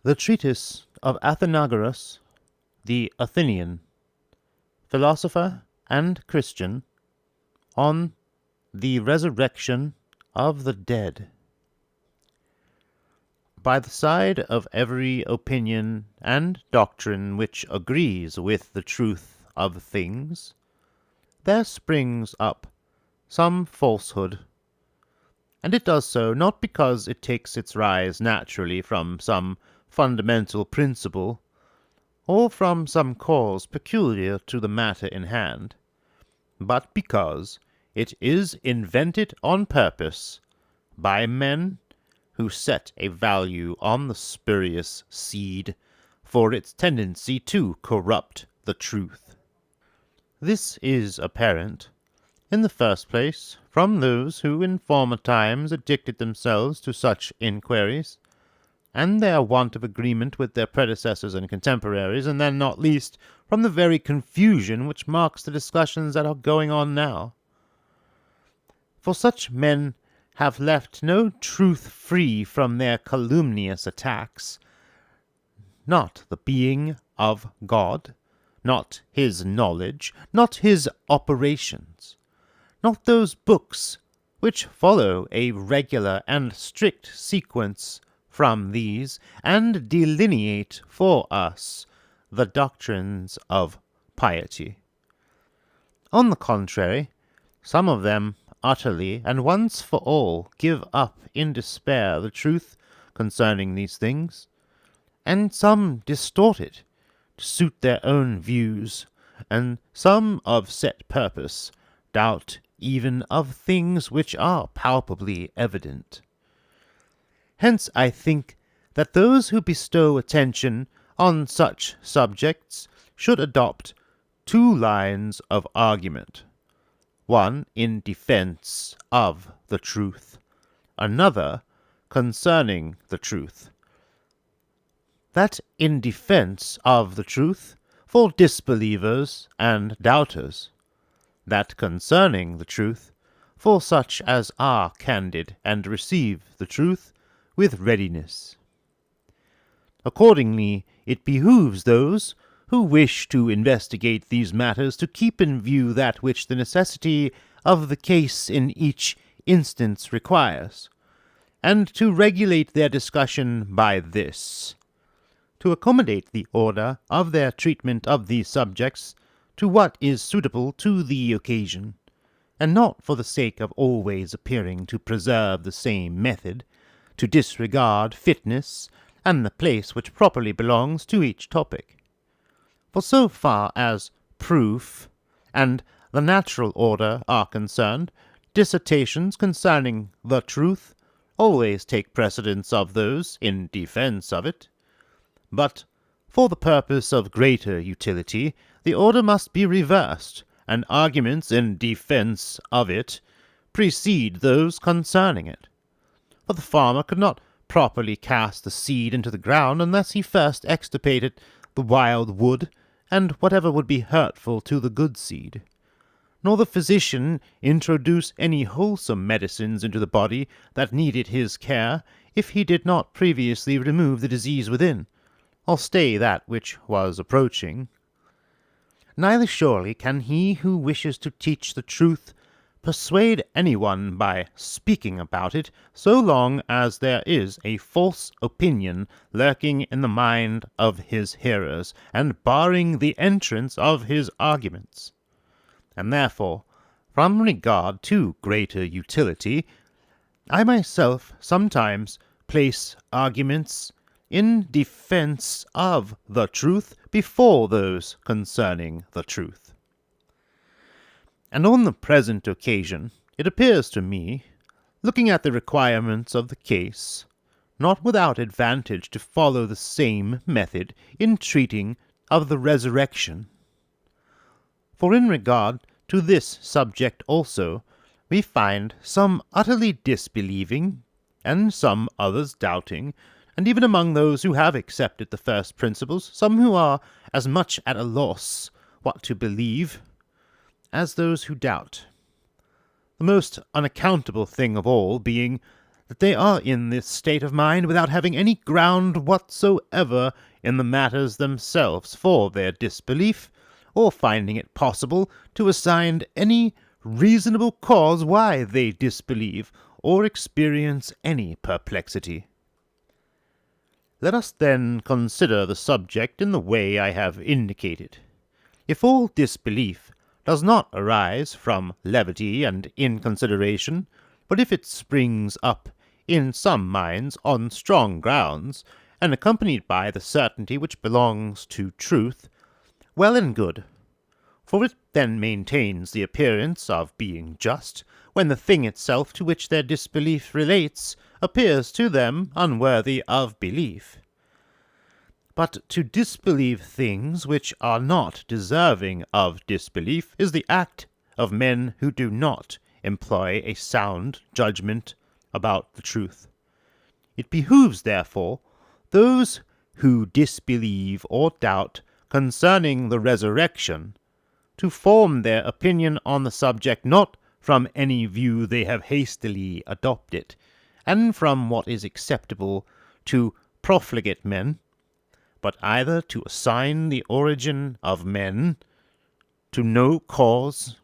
The treatise of Athenagoras, the Athenian, philosopher and Christian, on the resurrection of the dead. By the side of every opinion and doctrine which agrees with the truth of things, there springs up some falsehood, and it does so not because it takes its rise naturally from some fundamental principle, or from some cause peculiar to the matter in hand, but because it is invented on purpose by men who set a value on the spurious seed for its tendency to corrupt the truth. This is apparent, in the first place, from those who in former times addicted themselves to such inquiries, and their want of agreement with their predecessors and contemporaries, and then not least from the very confusion which marks the discussions that are going on now. For such men have left no truth free from their calumnious attacks, not the being of God, not his knowledge, not his operations, not those books which follow a regular and strict sequence from these, and delineate for us the doctrines of piety. On the contrary, some of them utterly and once for all give up in despair the truth concerning these things, and some distort it to suit their own views, and some of set purpose doubt even of things which are palpably evident. Hence I think that those who bestow attention on such subjects should adopt two lines of argument, one in defense of the truth, another concerning the truth. That in defense of the truth for disbelievers and doubters, that concerning the truth for such as are candid and receive the truth with readiness. Accordingly, it behooves those who wish to investigate these matters to keep in view that which the necessity of the case in each instance requires, and to regulate their discussion by this, to accommodate the order of their treatment of these subjects to what is suitable to the occasion, and not for the sake of always appearing to preserve the same method, to disregard fitness and the place which properly belongs to each topic. For so far as proof and the natural order are concerned, dissertations concerning the truth always take precedence of those in defense of it. But for the purpose of greater utility, the order must be reversed, and arguments in defense of it precede those concerning it. For the farmer could not properly cast the seed into the ground unless he first extirpated the wild wood and whatever would be hurtful to the good seed, nor the physician introduce any wholesome medicines into the body that needed his care, if he did not previously remove the disease within, or stay that which was approaching. Neither surely can he who wishes to teach the truth persuade anyone by speaking about it, so long as there is a false opinion lurking in the mind of his hearers, and barring the entrance of his arguments. And therefore, from regard to greater utility, I myself sometimes place arguments in defense of the truth before those concerning the truth. And on the present occasion, it appears to me, looking at the requirements of the case, not without advantage to follow the same method in treating of the resurrection. For in regard to this subject also, we find some utterly disbelieving, and some others doubting, and even among those who have accepted the first principles, some who are as much at a loss what to believe as those who doubt. The most unaccountable thing of all being that they are in this state of mind without having any ground whatsoever in the matters themselves for their disbelief, or finding it possible to assign any reasonable cause why they disbelieve or experience any perplexity. Let us then consider the subject in the way I have indicated. If all disbelief does not arise from levity and inconsideration, but if it springs up in some minds on strong grounds, and accompanied by the certainty which belongs to truth, well and good, for it then maintains the appearance of being just, when the thing itself to which their disbelief relates appears to them unworthy of belief. But to disbelieve things which are not deserving of disbelief is the act of men who do not employ a sound judgment about the truth. It behooves, therefore, those who disbelieve or doubt concerning the resurrection to form their opinion on the subject not from any view they have hastily adopted, and from what is acceptable to profligate men, but either to assign the origin of men to no cause,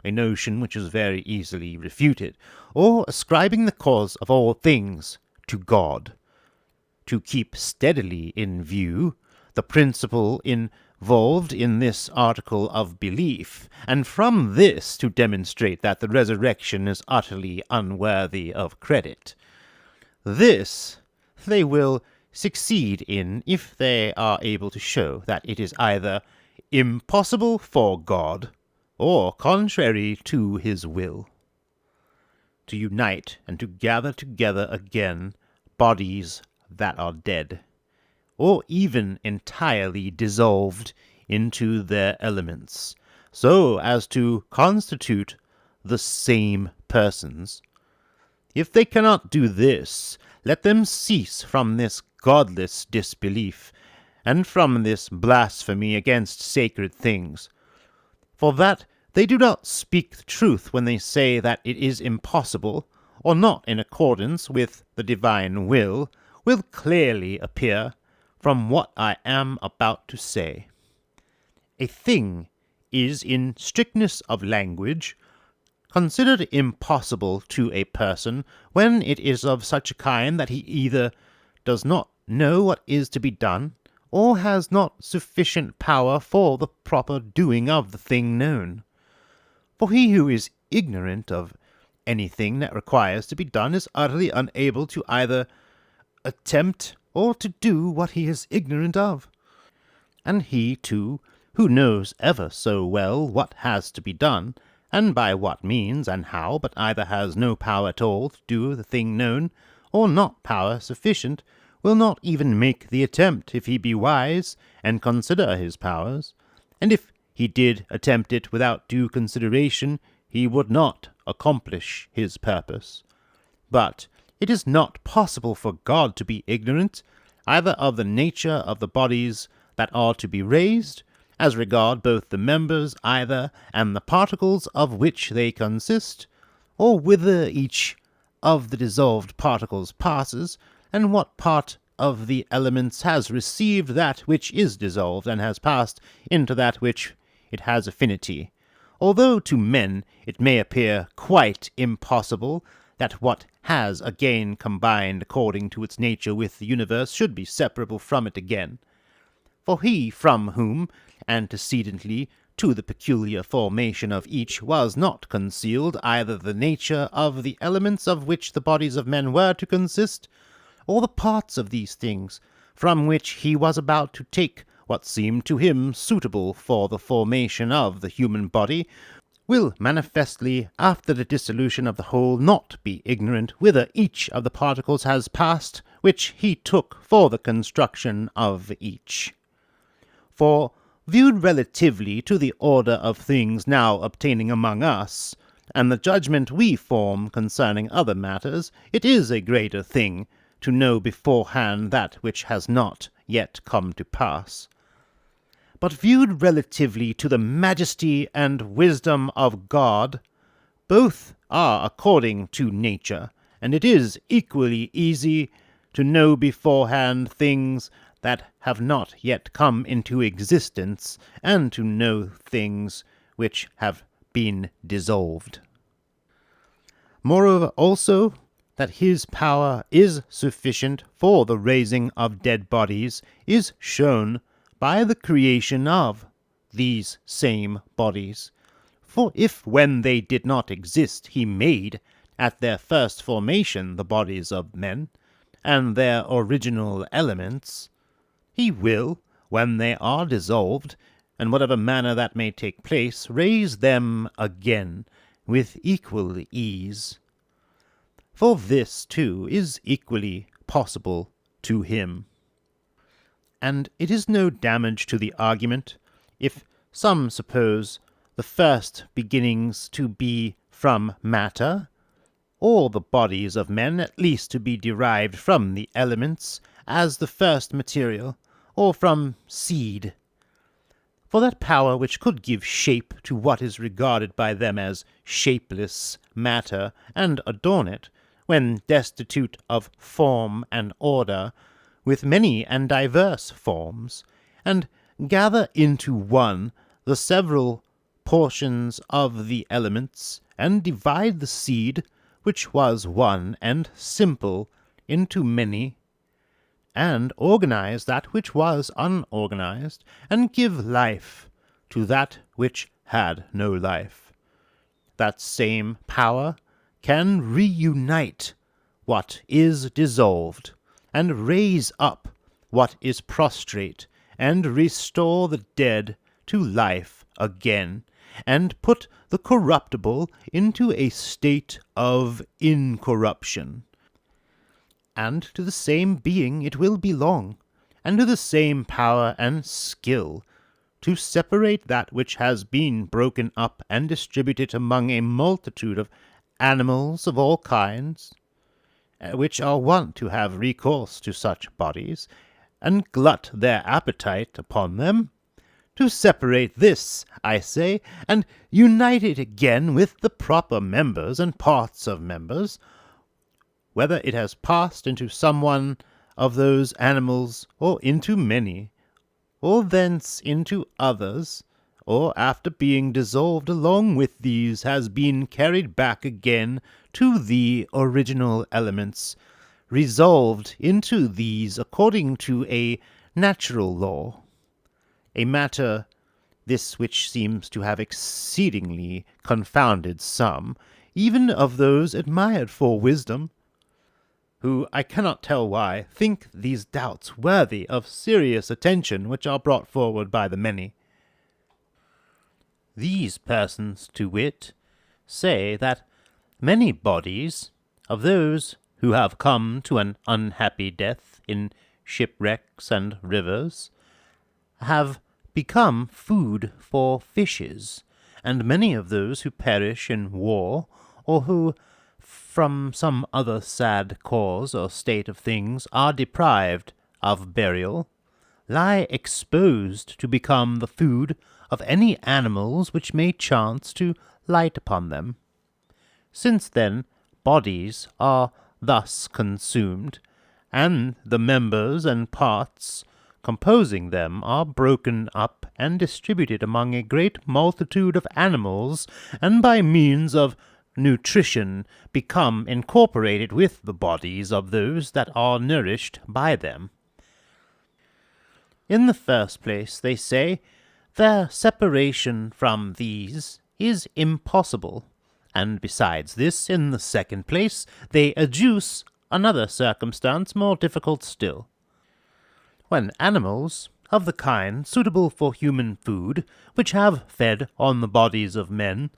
a notion which is very easily refuted, or ascribing the cause of all things to God, to keep steadily in view the principle involved in this article of belief, and from this to demonstrate that the resurrection is utterly unworthy of credit. This they will succeed in if they are able to show that it is either impossible for God, or contrary to his will, to unite and to gather together again bodies that are dead, or even entirely dissolved into their elements, so as to constitute the same persons. If they cannot do this, let them cease from this godless disbelief, and from this blasphemy against sacred things, for that they do not speak the truth when they say that it is impossible, or not in accordance with the divine will clearly appear from what I am about to say. A thing is, in strictness of language, considered impossible to a person when it is of such a kind that he either does not know what is to be done, or has not sufficient power for the proper doing of the thing known. For he who is ignorant of anything that requires to be done is utterly unable to either attempt or to do what he is ignorant of. And he, too, who knows ever so well what has to be done, and by what means and how, but either has no power at all to do the thing known, or not power sufficient, will not even make the attempt if he be wise and consider his powers, and if he did attempt it without due consideration, he would not accomplish his purpose. But it is not possible for God to be ignorant either of the nature of the bodies that are to be raised, as regard both the members either and the particles of which they consist, or whither each of the dissolved particles passes, and what part of the elements has received that which is dissolved, and has passed into that which it has affinity, although to men it may appear quite impossible that what has again combined according to its nature with the universe should be separable from it again. For he from whom, antecedently to the peculiar formation of each, was not concealed either the nature of the elements of which the bodies of men were to consist, or the parts of these things, from which he was about to take what seemed to him suitable for the formation of the human body, will manifestly, after the dissolution of the whole, not be ignorant whither each of the particles has passed, which he took for the construction of each. For, viewed relatively to the order of things now obtaining among us, and the judgment we form concerning other matters, it is a greater thing to know beforehand that which has not yet come to pass. But viewed relatively to the majesty and wisdom of God, both are according to nature, and it is equally easy to know beforehand things that have not yet come into existence, and to know things which have been dissolved. Moreover also, that his power is sufficient for the raising of dead bodies is shown by the creation of these same bodies. For if when they did not exist he made at their first formation the bodies of men, and their original elements, he will, when they are dissolved, and whatever manner that may take place, raise them again with equal ease. For this, too, is equally possible to him. And it is no damage to the argument, if some suppose the first beginnings to be from matter, or the bodies of men at least to be derived from the elements as the first material, or from seed. For that power which could give shape to what is regarded by them as shapeless matter, and adorn it, when destitute of form and order, with many and diverse forms, and gather into one the several portions of the elements, and divide the seed, which was one and simple, into many, and organize that which was unorganized, and give life to that which had no life. That same power can reunite what is dissolved, and raise up what is prostrate, and restore the dead to life again, and put the corruptible into a state of incorruption. And to the same being it will belong, and to the same power and skill, to separate that which has been broken up and distributed among a multitude of animals of all kinds, which are wont to have recourse to such bodies, and glut their appetite upon them, to separate this, I say, and unite it again with the proper members and parts of members, whether it has passed into some one of those animals, or into many, or thence into others, or after being dissolved along with these has been carried back again to the original elements, resolved into these according to a natural law. A matter this which seems to have exceedingly confounded some, even of those admired for wisdom, who, I cannot tell why, think these doubts worthy of serious attention which are brought forward by the many. These persons, to wit, say that many bodies of those who have come to an unhappy death in shipwrecks and rivers have become food for fishes, and many of those who perish in war, or who, from some other sad cause or state of things, are deprived of burial, lie exposed to become the food of any animals which may chance to light upon them. Since, then, bodies are thus consumed, and the members and parts composing them are broken up and distributed among a great multitude of animals, and by means of nutrition become incorporated with the bodies of those that are nourished by them. In the first place, they say, their separation from these is impossible, and besides this, in the second place, they adduce another circumstance more difficult still. When animals of the kind suitable for human food, which have fed on the bodies of men,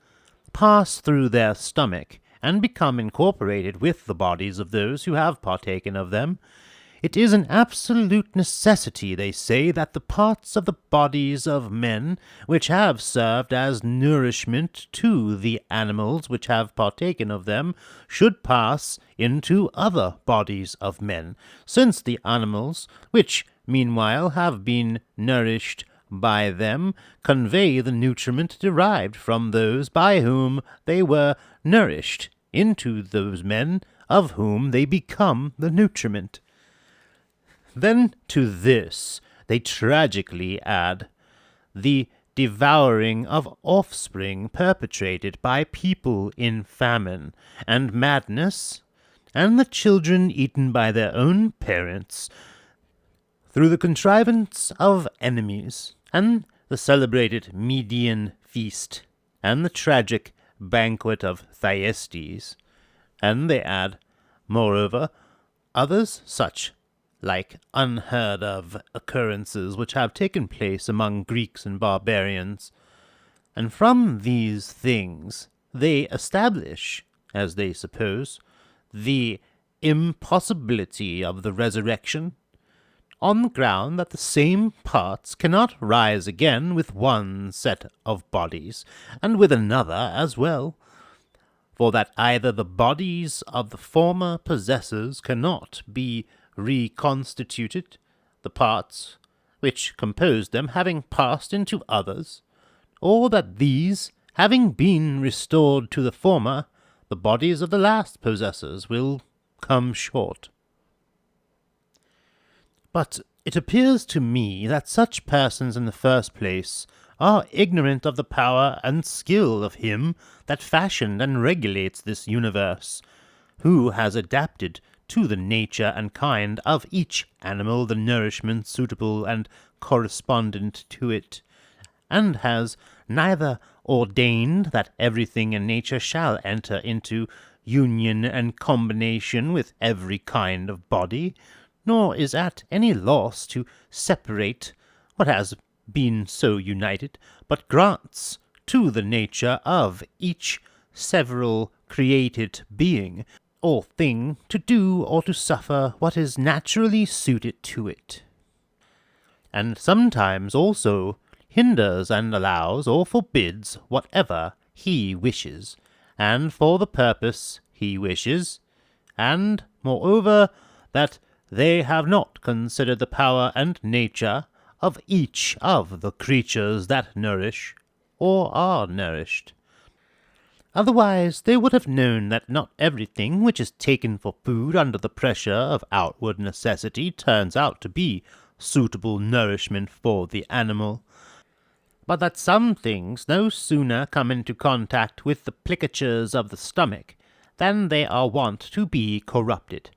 pass through their stomach, and become incorporated with the bodies of those who have partaken of them, it is an absolute necessity, they say, that the parts of the bodies of men, which have served as nourishment to the animals which have partaken of them, should pass into other bodies of men, since the animals, which meanwhile have been nourished by them, convey the nutriment derived from those by whom they were nourished into those men of whom they become the nutriment. Then to this they tragically add the devouring of offspring perpetrated by people in famine and madness, and the children eaten by their own parents through the contrivance of enemies, and the celebrated Median feast, and the tragic banquet of Thyestes. And they add, moreover, others such like unheard-of occurrences which have taken place among Greeks and barbarians. And from these things they establish, as they suppose, the impossibility of the resurrection, on the ground that the same parts cannot rise again with one set of bodies, and with another as well, for that either the bodies of the former possessors cannot be reconstituted, the parts which composed them having passed into others, or that these, having been restored to the former, the bodies of the last possessors will come short. But it appears to me that such persons in the first place are ignorant of the power and skill of him that fashioned and regulates this universe, who has adapted to the nature and kind of each animal the nourishment suitable and correspondent to it, and has neither ordained that everything in nature shall enter into union and combination with every kind of body, nor is at any loss to separate what has been so united, but grants to the nature of each several created being or thing to do or to suffer what is naturally suited to it, and sometimes also hinders and allows or forbids whatever he wishes, and for the purpose he wishes, and, moreover, that they have not considered the power and nature of each of the creatures that nourish, or are nourished. Otherwise they would have known that not everything which is taken for food under the pressure of outward necessity turns out to be suitable nourishment for the animal, but that some things no sooner come into contact with the plicatures of the stomach than they are wont to be corrupted,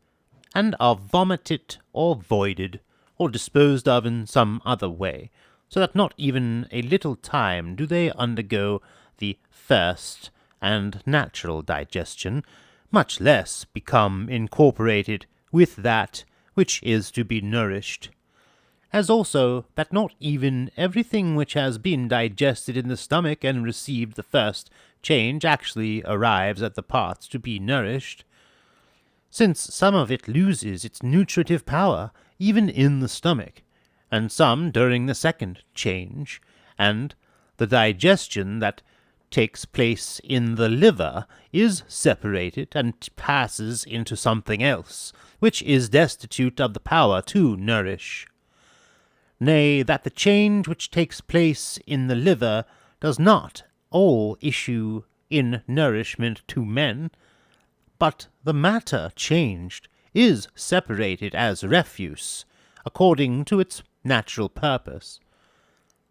and are vomited or voided, or disposed of in some other way, so that not even a little time do they undergo the first and natural digestion, much less become incorporated with that which is to be nourished. As also that not even everything which has been digested in the stomach and received the first change actually arrives at the parts to be nourished, since some of it loses its nutritive power even in the stomach, and some during the second change, and the digestion that takes place in the liver is separated and passes into something else, which is destitute of the power to nourish. Nay, that the change which takes place in the liver does not all issue in nourishment to men, but the matter changed is separated as refuse, according to its natural purpose,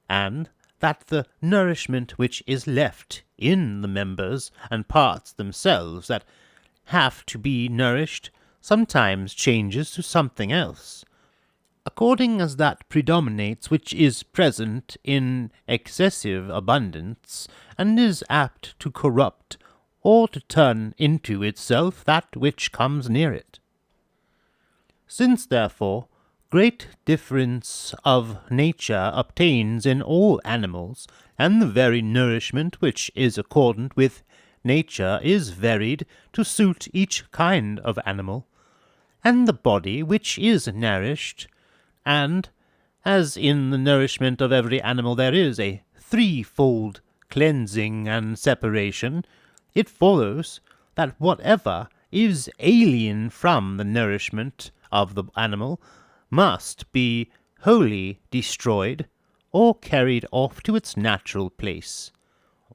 and that the nourishment which is left in the members and parts themselves that have to be nourished sometimes changes to something else, according as that predominates which is present in excessive abundance, and is apt to corrupt or to turn into itself that which comes near it. Since, therefore, great difference of nature obtains in all animals, and the very nourishment which is accordant with nature is varied to suit each kind of animal, and the body which is nourished, and as in the nourishment of every animal there is a threefold cleansing and separation, it follows that whatever is alien from the nourishment of the animal must be wholly destroyed, or carried off to its natural place,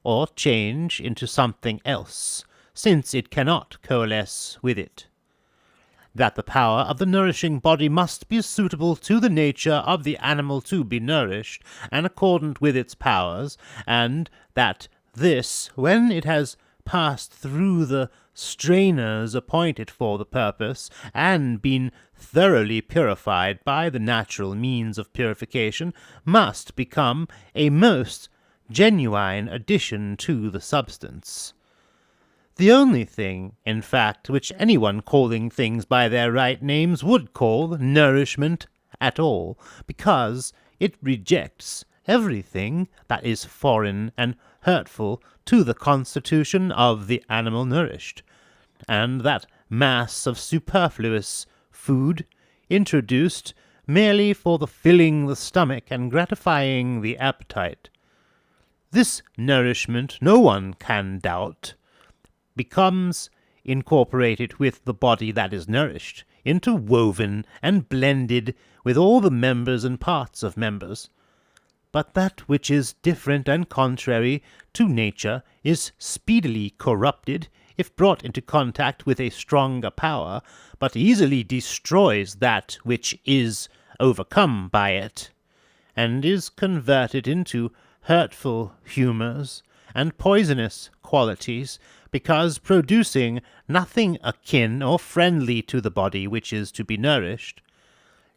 or change into something else, since it cannot coalesce with it. that the power of the nourishing body must be suitable to the nature of the animal to be nourished, and accordant with its powers, and that this, when it has passed through the strainers appointed for the purpose, and been thoroughly purified by the natural means of purification, must become a most genuine addition to the substance. The only thing, in fact, which anyone calling things by their right names would call nourishment at all, because it rejects everything that is foreign and hurtful to the constitution of the animal nourished, and that mass of superfluous food introduced merely for the filling the stomach and gratifying the appetite. This nourishment, no one can doubt, becomes incorporated with the body that is nourished, interwoven and blended with all the members and parts of members. But that which is different and contrary to nature is speedily corrupted if brought into contact with a stronger power, but easily destroys that which is overcome by it, and is converted into hurtful humours and poisonous qualities, because producing nothing akin or friendly to the body which is to be nourished.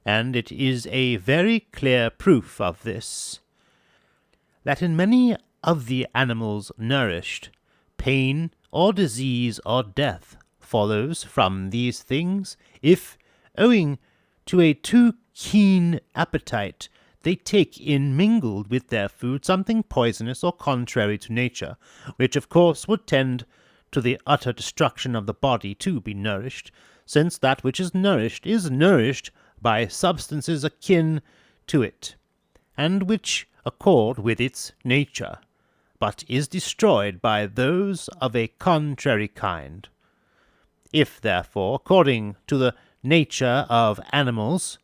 And it is a very clear proof of this, that in many of the animals nourished, pain or disease or death follows from these things, if, owing to a too keen appetite, they take in mingled with their food something poisonous or contrary to nature, which of course would tend to the utter destruction of the body to be nourished, since that which is nourished by substances akin to it, and which accord with its nature, but is destroyed by those of a contrary kind. If, therefore, according to the nature of animals,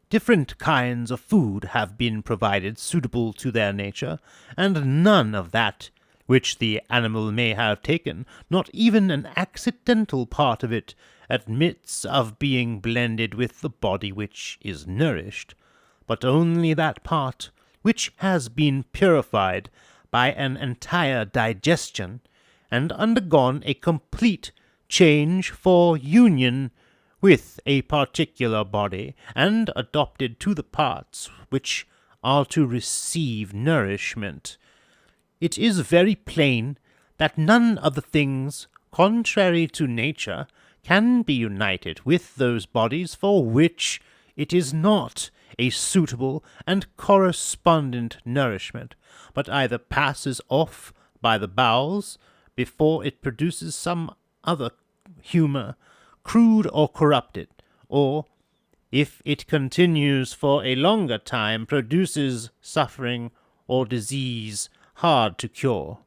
different kinds of food have been provided suitable to their nature, and none of that which the animal may have taken, not even an accidental part of it, admits of being blended with the body which is nourished, but only that part which has been purified by an entire digestion, and undergone a complete change for union with a particular body, and adopted to the parts which are to receive nourishment. It is very plain that none of the things contrary to nature can be united with those bodies for which it is not a suitable and correspondent nourishment, but either passes off by the bowels before it produces some other humour, crude or corrupted, or, if it continues for a longer time, produces suffering or disease hard to cure,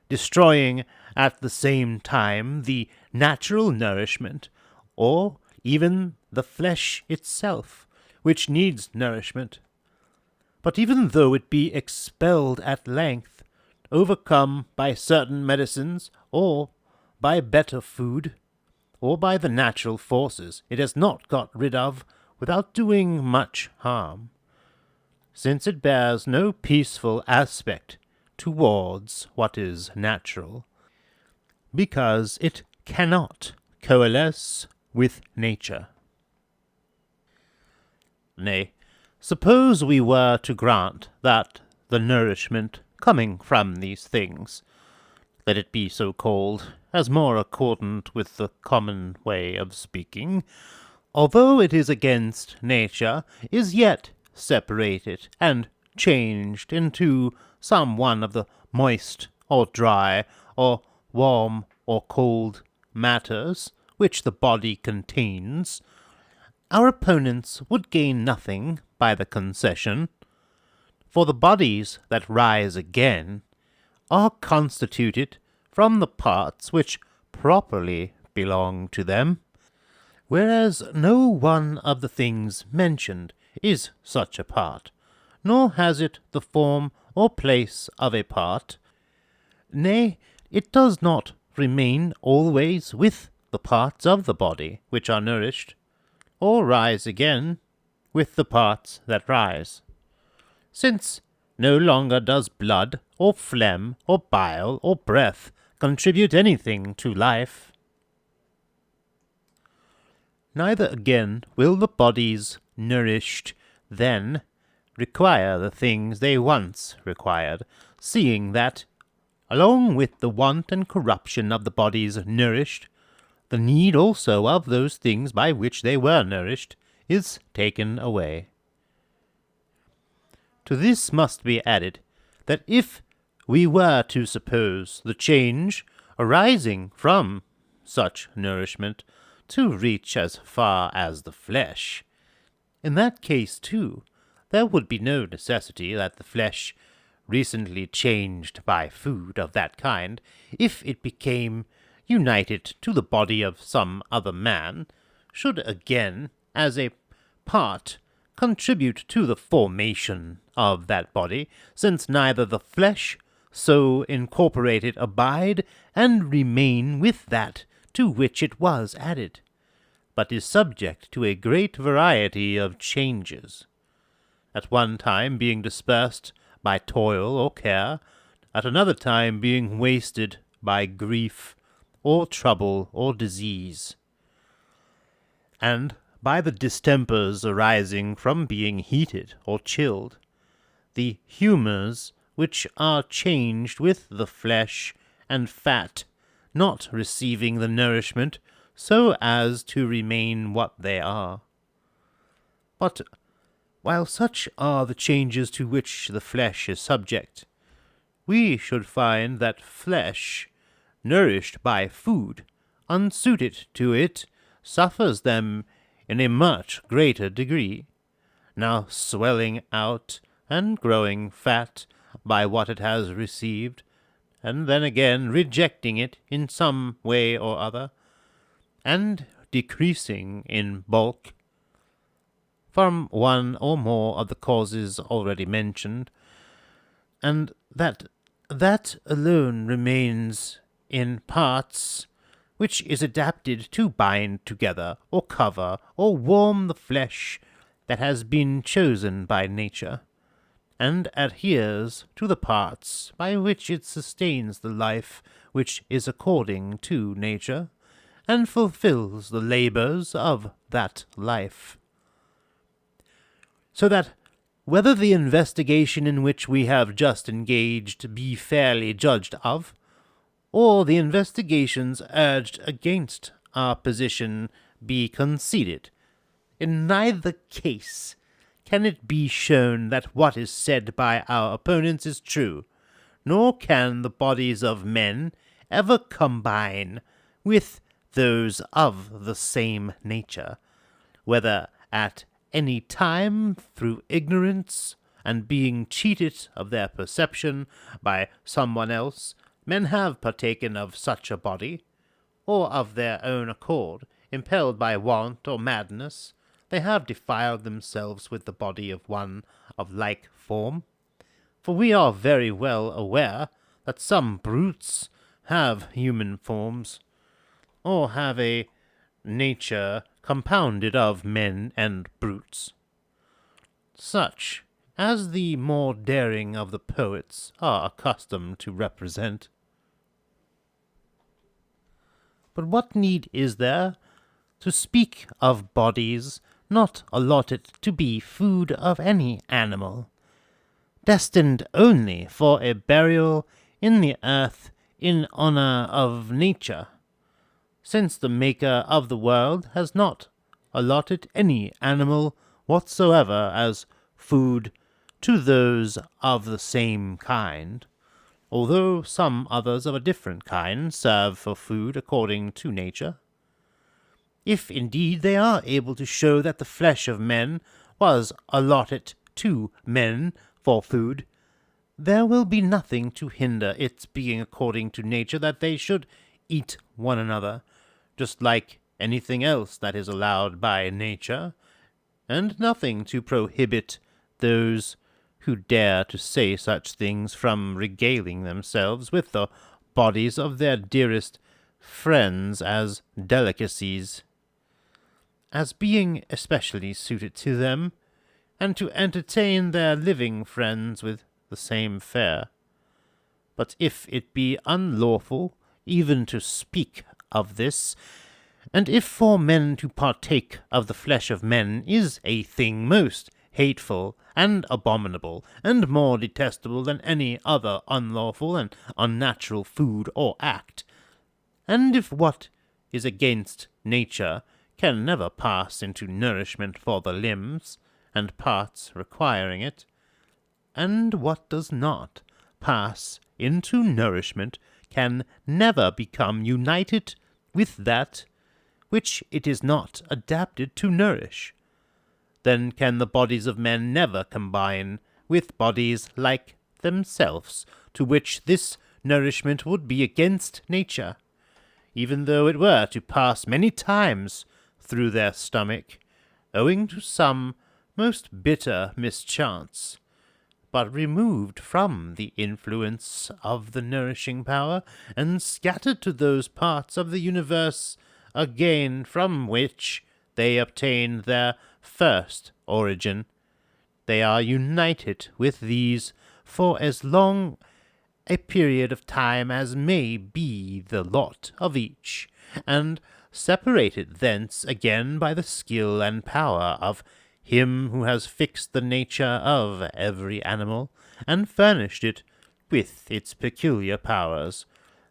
destroying at the same time the natural nourishment, or even the flesh itself, which needs nourishment. But even though it be expelled at length, overcome by certain medicines, or by better food, or by the natural forces, it has not got rid of without doing much harm, since it bears no peaceful aspect towards what is natural, because it cannot coalesce with nature. Nay, suppose we were to grant that the nourishment coming from these things, let it be so called, as more accordant with the common way of speaking, although it is against nature, is yet separated and changed into some one of the moist or dry, or warm or cold matters which the body contains, our opponents would gain nothing by the concession, for the bodies that rise again are constituted from the parts which properly belong to them, whereas no one of the things mentioned is such a part, nor has it the form or place of a part. Nay, it does not remain always with the parts of the body which are nourished, or rise again with the parts that rise, since no longer does blood, or phlegm, or bile, or breath contribute anything to life. Neither again will the bodies nourished then require the things they once required, seeing that, along with the want and corruption of the bodies nourished, the need also of those things by which they were nourished is taken away. To this must be added, that if we were to suppose the change arising from such nourishment to reach as far as the flesh, in that case, too, there would be no necessity that the flesh, recently changed by food of that kind, if it became united to the body of some other man, should again, as a part, contribute to the formation of that body, since neither the flesh so incorporated abide and remain with that to which it was added, but is subject to a great variety of changes, at one time being dispersed by toil or care, at another time being wasted by grief, or trouble, or disease, and by the distempers arising from being heated or chilled, the humours which are changed with the flesh and fat, not receiving the nourishment so as to remain what they are. But while such are the changes to which the flesh is subject, we should find that flesh, nourished by food, unsuited to it, suffers them in a much greater degree, now swelling out and growing fat by what it has received, and then again rejecting it in some way or other, and decreasing in bulk, from one or more of the causes already mentioned, and that alone remains in parts which is adapted to bind together, or cover, or warm the flesh that has been chosen by nature, and adheres to the parts by which it sustains the life which is according to nature, and fulfills the labours of that life. So that, whether the investigation in which we have just engaged be fairly judged of, or the investigations urged against our position be conceded, in neither case can it be shown that what is said by our opponents is true, nor can the bodies of men ever combine with those of the same nature, whether at any time through ignorance and being cheated of their perception by someone else, men have partaken of such a body, or of their own accord, impelled by want or madness, they have defiled themselves with the body of one of like form. For we are very well aware that some brutes have human forms, or have a nature compounded of men and brutes, such as the more daring of the poets are accustomed to represent. But what need is there to speak of bodies not allotted to be food of any animal, destined only for a burial in the earth in honour of nature, since the Maker of the world has not allotted any animal whatsoever as food to those of the same kind, although some others of a different kind serve for food according to nature? If indeed they are able to show that the flesh of men was allotted to men for food, there will be nothing to hinder its being according to nature that they should eat one another, just like anything else that is allowed by nature, and nothing to prohibit those who dare to say such things from regaling themselves with the bodies of their dearest friends as delicacies, as being especially suited to them, and to entertain their living friends with the same fare. But if it be unlawful even to speak of this, and if for men to partake of the flesh of men is a thing most hateful and abominable, and more detestable than any other unlawful and unnatural food or act, and if what is against nature can never pass into nourishment for the limbs and parts requiring it, and what does not pass into nourishment can never become united with that which it is not adapted to nourish, then can the bodies of men never combine with bodies like themselves, to which this nourishment would be against nature, even though it were to pass many times through their stomach, owing to some most bitter mischance, but removed from the influence of the nourishing power, and scattered to those parts of the universe again from which they obtained their first origin. They are united with these for as long a period of time as may be the lot of each, and separated thence again by the skill and power of him who has fixed the nature of every animal, and furnished it with its peculiar powers.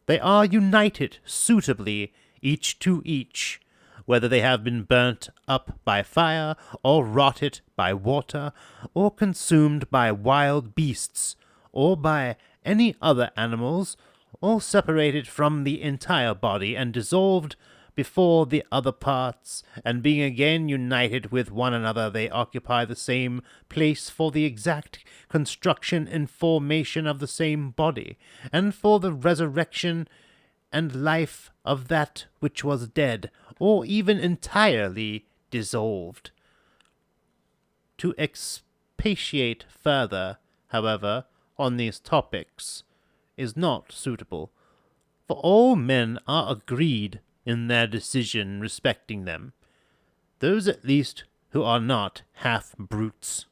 They are united suitably each to each, whether they have been burnt up by fire, or rotted by water, or consumed by wild beasts, or by any other animals, or separated from the entire body, and dissolved before the other parts, and being again united with one another, they occupy the same place for the exact construction and formation of the same body, and for the resurrection and life of that which was dead, or even entirely dissolved. To expatiate further, however, on these topics is not suitable, for all men are agreed in their decision respecting them, those at least who are not half-brutes.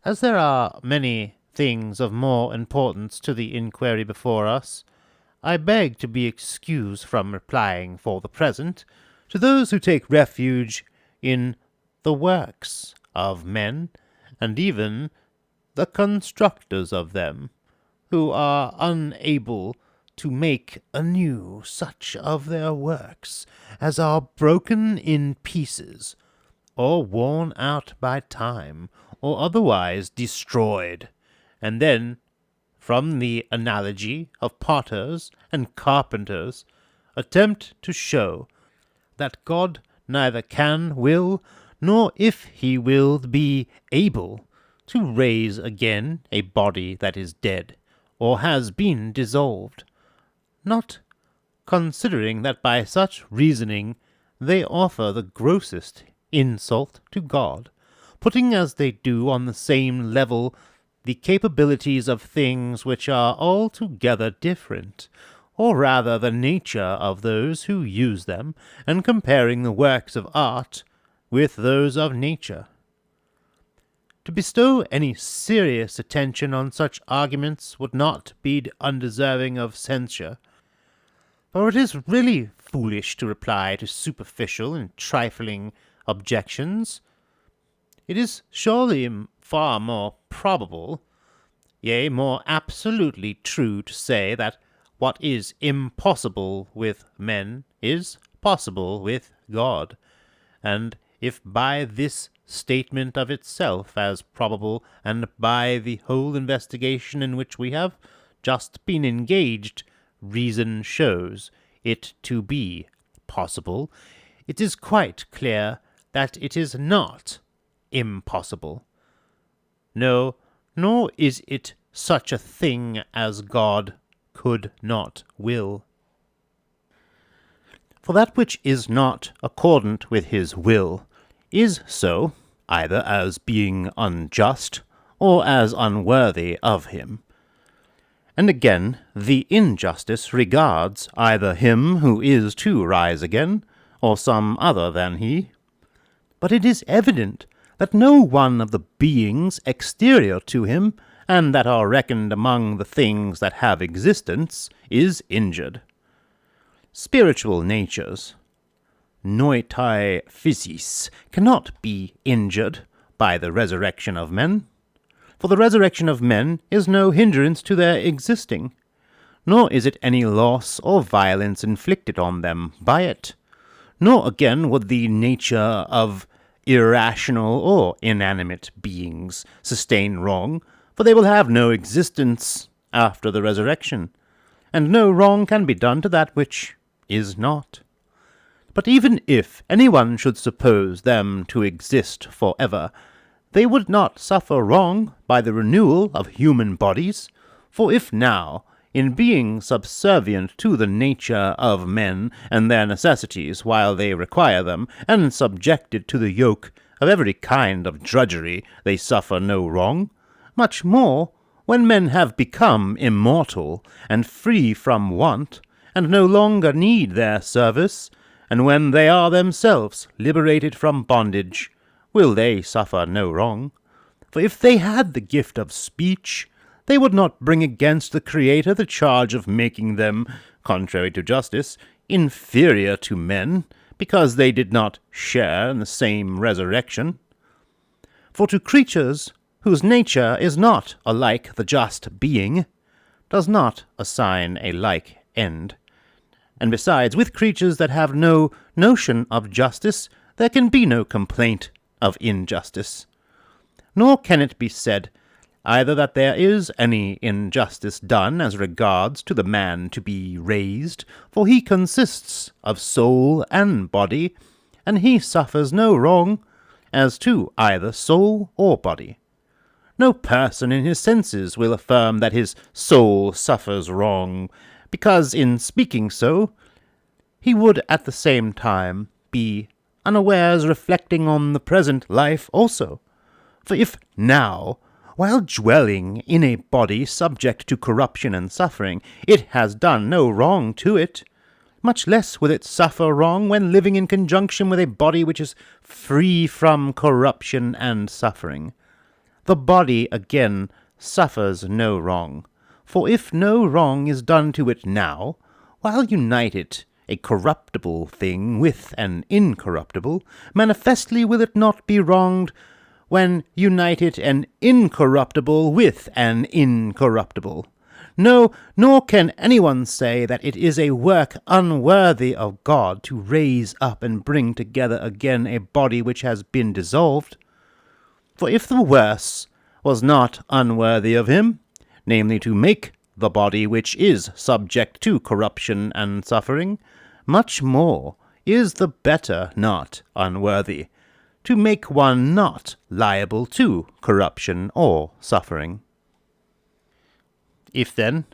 As there are many things of more importance to the inquiry before us, I beg to be excused from replying for the present to those who take refuge in the works of men, and even the constructors of them, who are unable to make anew such of their works as are broken in pieces, or worn out by time, or otherwise destroyed, and then, from the analogy of potters and carpenters, attempt to show that God neither can, will, nor if he will be able to raise again a body that is dead, or has been dissolved, not considering that by such reasoning they offer the grossest insult to God, putting as they do on the same level the capabilities of things which are altogether different, or rather the nature of those who use them, and comparing the works of art with those of nature. To bestow any serious attention on such arguments would not be undeserving of censure, for it is really foolish to reply to superficial and trifling objections. It is surely far more probable, yea, more absolutely true to say that what is impossible with men is possible with God, and if by this statement of itself as probable, and by the whole investigation in which we have just been engaged, reason shows it to be possible, it is quite clear that it is not impossible. No, nor is it such a thing as God could not will. For that which is not accordant with his will is so, either as being unjust, or as unworthy of him. And again, the injustice regards either him who is to rise again, or some other than he. But it is evident that no one of the beings exterior to him, and that are reckoned among the things that have existence, is injured. Spiritual natures, noitai physis, cannot be injured by the resurrection of men, for the resurrection of men is no hindrance to their existing, nor is it any loss or violence inflicted on them by it, nor again would the nature of irrational or inanimate beings sustain wrong, for they will have no existence after the resurrection, and no wrong can be done to that which is not. But even if anyone should suppose them to exist for ever, they would not suffer wrong by the renewal of human bodies, for if now, in being subservient to the nature of men and their necessities while they require them, and subjected to the yoke of every kind of drudgery, they suffer no wrong, much more when men have become immortal and free from want, and no longer need their service, and when they are themselves liberated from bondage, will they suffer no wrong. For if they had the gift of speech, they would not bring against the Creator the charge of making them, contrary to justice, inferior to men, because they did not share in the same resurrection. For to creatures whose nature is not alike the just being, does not assign a like end. And besides, with creatures that have no notion of justice, there can be no complaint of injustice. Nor can it be said either that there is any injustice done as regards to the man to be raised, for he consists of soul and body, and he suffers no wrong as to either soul or body. No person in his senses will affirm that his soul suffers wrong, because in speaking so, he would at the same time be unawares reflecting on the present life also. For if now, while dwelling in a body subject to corruption and suffering, it has done no wrong to it, much less will it suffer wrong when living in conjunction with a body which is free from corruption and suffering. The body, again, suffers no wrong, for if no wrong is done to it now, while united a corruptible thing with an incorruptible, manifestly will it not be wronged when united an incorruptible with an incorruptible. No, nor can anyone say that it is a work unworthy of God to raise up and bring together again a body which has been dissolved. For if the worse was not unworthy of him, namely to make the body which is subject to corruption and suffering, much more is the better not unworthy, to make one not liable to corruption or suffering. If then,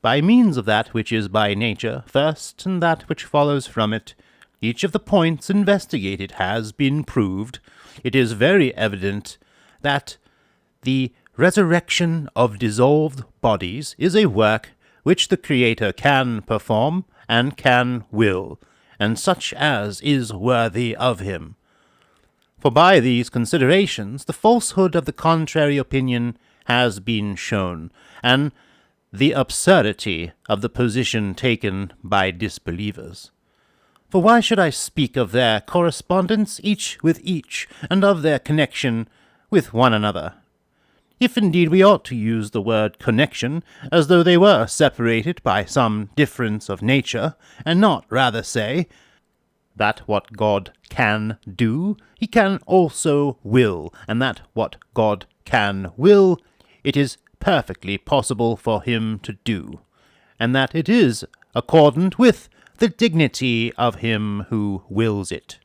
by means of that which is by nature first and that which follows from it, each of the points investigated has been proved, it is very evident that the resurrection of dissolved bodies is a work which the Creator can perform and can will, and such as is worthy of him. For by these considerations the falsehood of the contrary opinion has been shown, and the absurdity of the position taken by disbelievers. For why should I speak of their correspondence each with each, and of their connection with one another? If indeed we ought to use the word connection as though they were separated by some difference of nature, and not rather say that what God can do, he can also will, and that what God can will, it is perfectly possible for him to do, and that it is accordant with the dignity of him who wills it.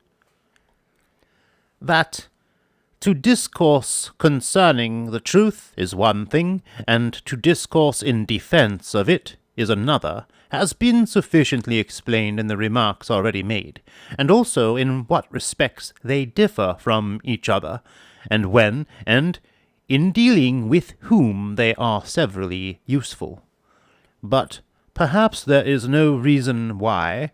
That to discourse concerning the truth is one thing, and to discourse in defense of it is another, has been sufficiently explained in the remarks already made, and also in what respects they differ from each other, and when, and in dealing with whom they are severally useful. But perhaps there is no reason why,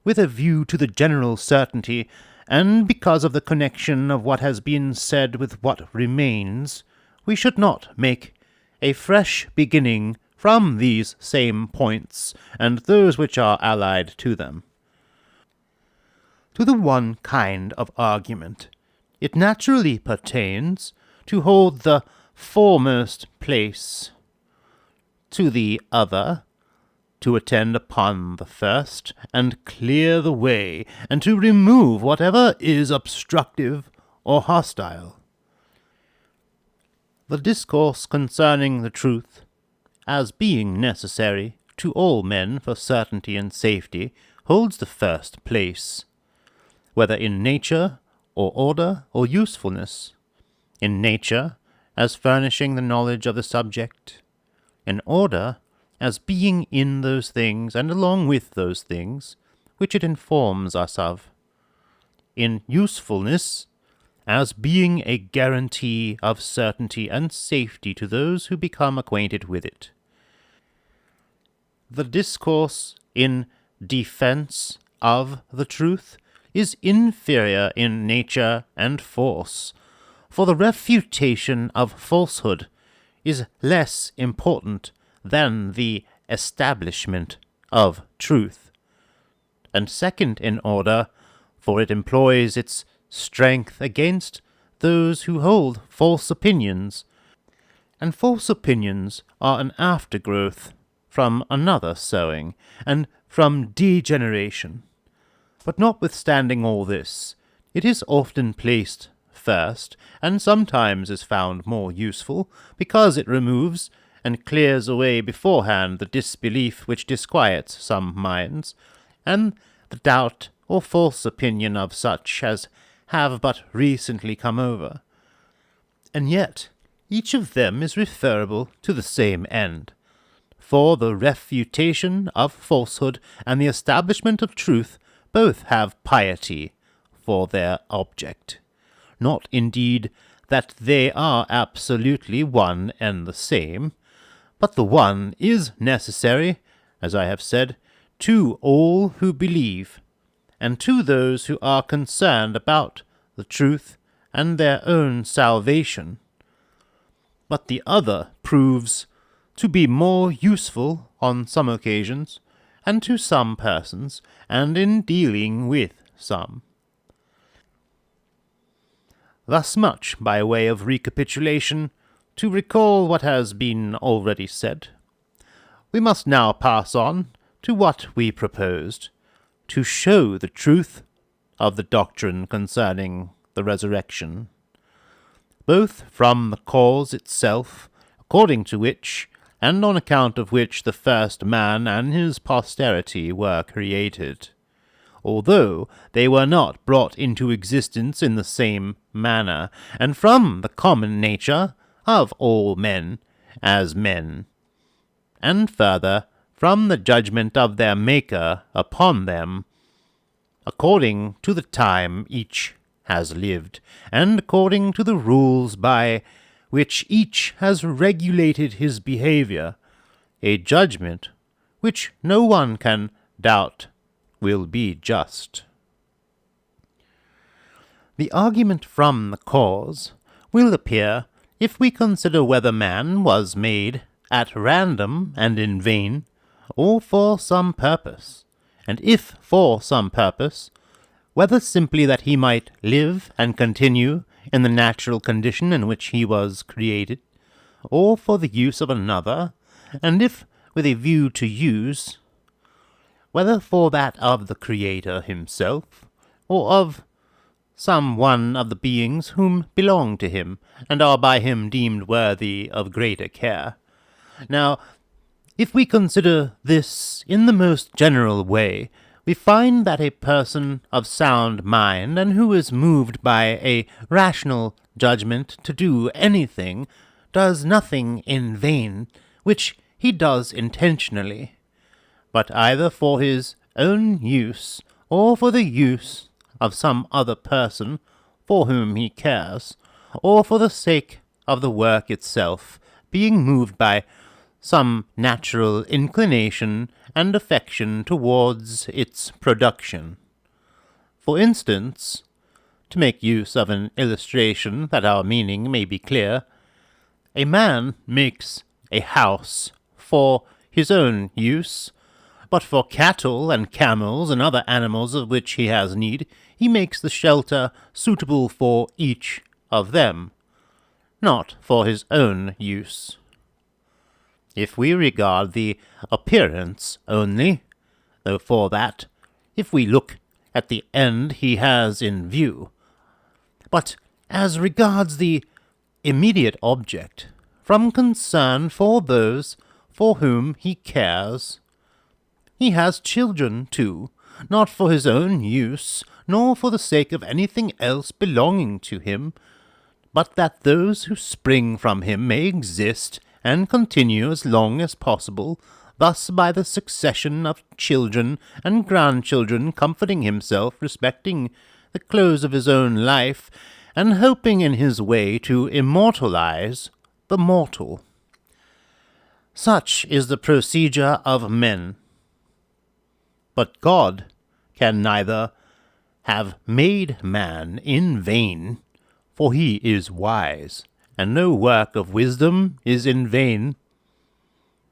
with a view to the general certainty, and because of the connection of what has been said with what remains, we should not make a fresh beginning from these same points, and those which are allied to them. To the one kind of argument it naturally pertains to hold the foremost place, to the other to attend upon the first, and clear the way, and to remove whatever is obstructive or hostile. The discourse concerning the truth, as being necessary to all men for certainty and safety, holds the first place, whether in nature, or order, or usefulness. In nature, as furnishing the knowledge of the subject; in order, as being in those things, and along with those things, which it informs us of; in usefulness, as being a guarantee of certainty and safety to those who become acquainted with it. The discourse in defense of the truth is inferior in nature and force, for the refutation of falsehood is less important than the establishment of truth, and second in order, for it employs its strength against those who hold false opinions, and false opinions are an aftergrowth from another sowing, and from degeneration. But notwithstanding all this, it is often placed first, and sometimes is found more useful, because it removes and clears away beforehand the disbelief which disquiets some minds, and the doubt or false opinion of such as have but recently come over. And yet each of them is referable to the same end, for the refutation of falsehood and the establishment of truth both have piety for their object. Not indeed that they are absolutely one and the same, but the one is necessary, as I have said, to all who believe, and to those who are concerned about the truth and their own salvation. But the other proves to be more useful on some occasions, and to some persons, and in dealing with some. Thus much by way of recapitulation, to recall what has been already said. We must now pass on to what we proposed, to show the truth of the doctrine concerning the resurrection, both from the cause itself, according to which, and on account of which the first man and his posterity were created, although they were not brought into existence in the same manner, and from the common nature of all men as men, and further from the judgment of their Maker upon them, according to the time each has lived, and according to the rules by which each has regulated his behavior, a judgment which no one can doubt will be just. The argument from the cause will appear if we consider whether man was made at random and in vain, or for some purpose, and if for some purpose, whether simply that he might live and continue in the natural condition in which he was created, or for the use of another, and if with a view to use, whether for that of the Creator himself, or of some one of the beings whom belong to him, and are by him deemed worthy of greater care. Now, if we consider this in the most general way, we find that a person of sound mind, and who is moved by a rational judgment to do anything, does nothing in vain, which he does intentionally, but either for his own use, or for the use of some other person for whom he cares, or for the sake of the work itself, being moved by some natural inclination and affection towards its production. For instance, to make use of an illustration that our meaning may be clear, a man makes a house for his own use, but for cattle and camels and other animals of which he has need, he makes the shelter suitable for each of them, not for his own use. If we regard the appearance only, though for that, if we look at the end he has in view, but as regards the immediate object, from concern for those for whom he cares, he has children too, not for his own use, nor for the sake of anything else belonging to him, but that those who spring from him may exist and continue as long as possible, thus by the succession of children and grandchildren comforting himself respecting the close of his own life, and hoping in his way to immortalize the mortal. Such is the procedure of men. But God can neither have made man in vain, for he is wise, and no work of wisdom is in vain,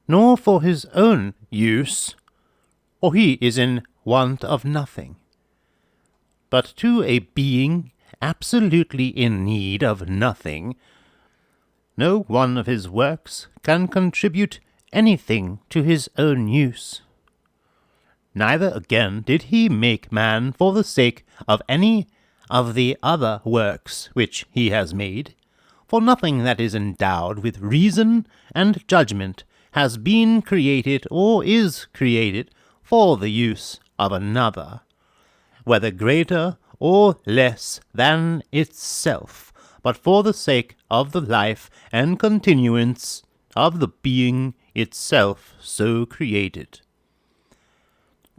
nor for his own use, for he is in want of nothing, but to a being absolutely in need of nothing, no one of his works can contribute anything to his own use. Neither again did he make man for the sake of any of the other works which he has made, for nothing that is endowed with reason and judgment has been created or is created for the use of another, whether greater or less than itself, but for the sake of the life and continuance of the being itself so created.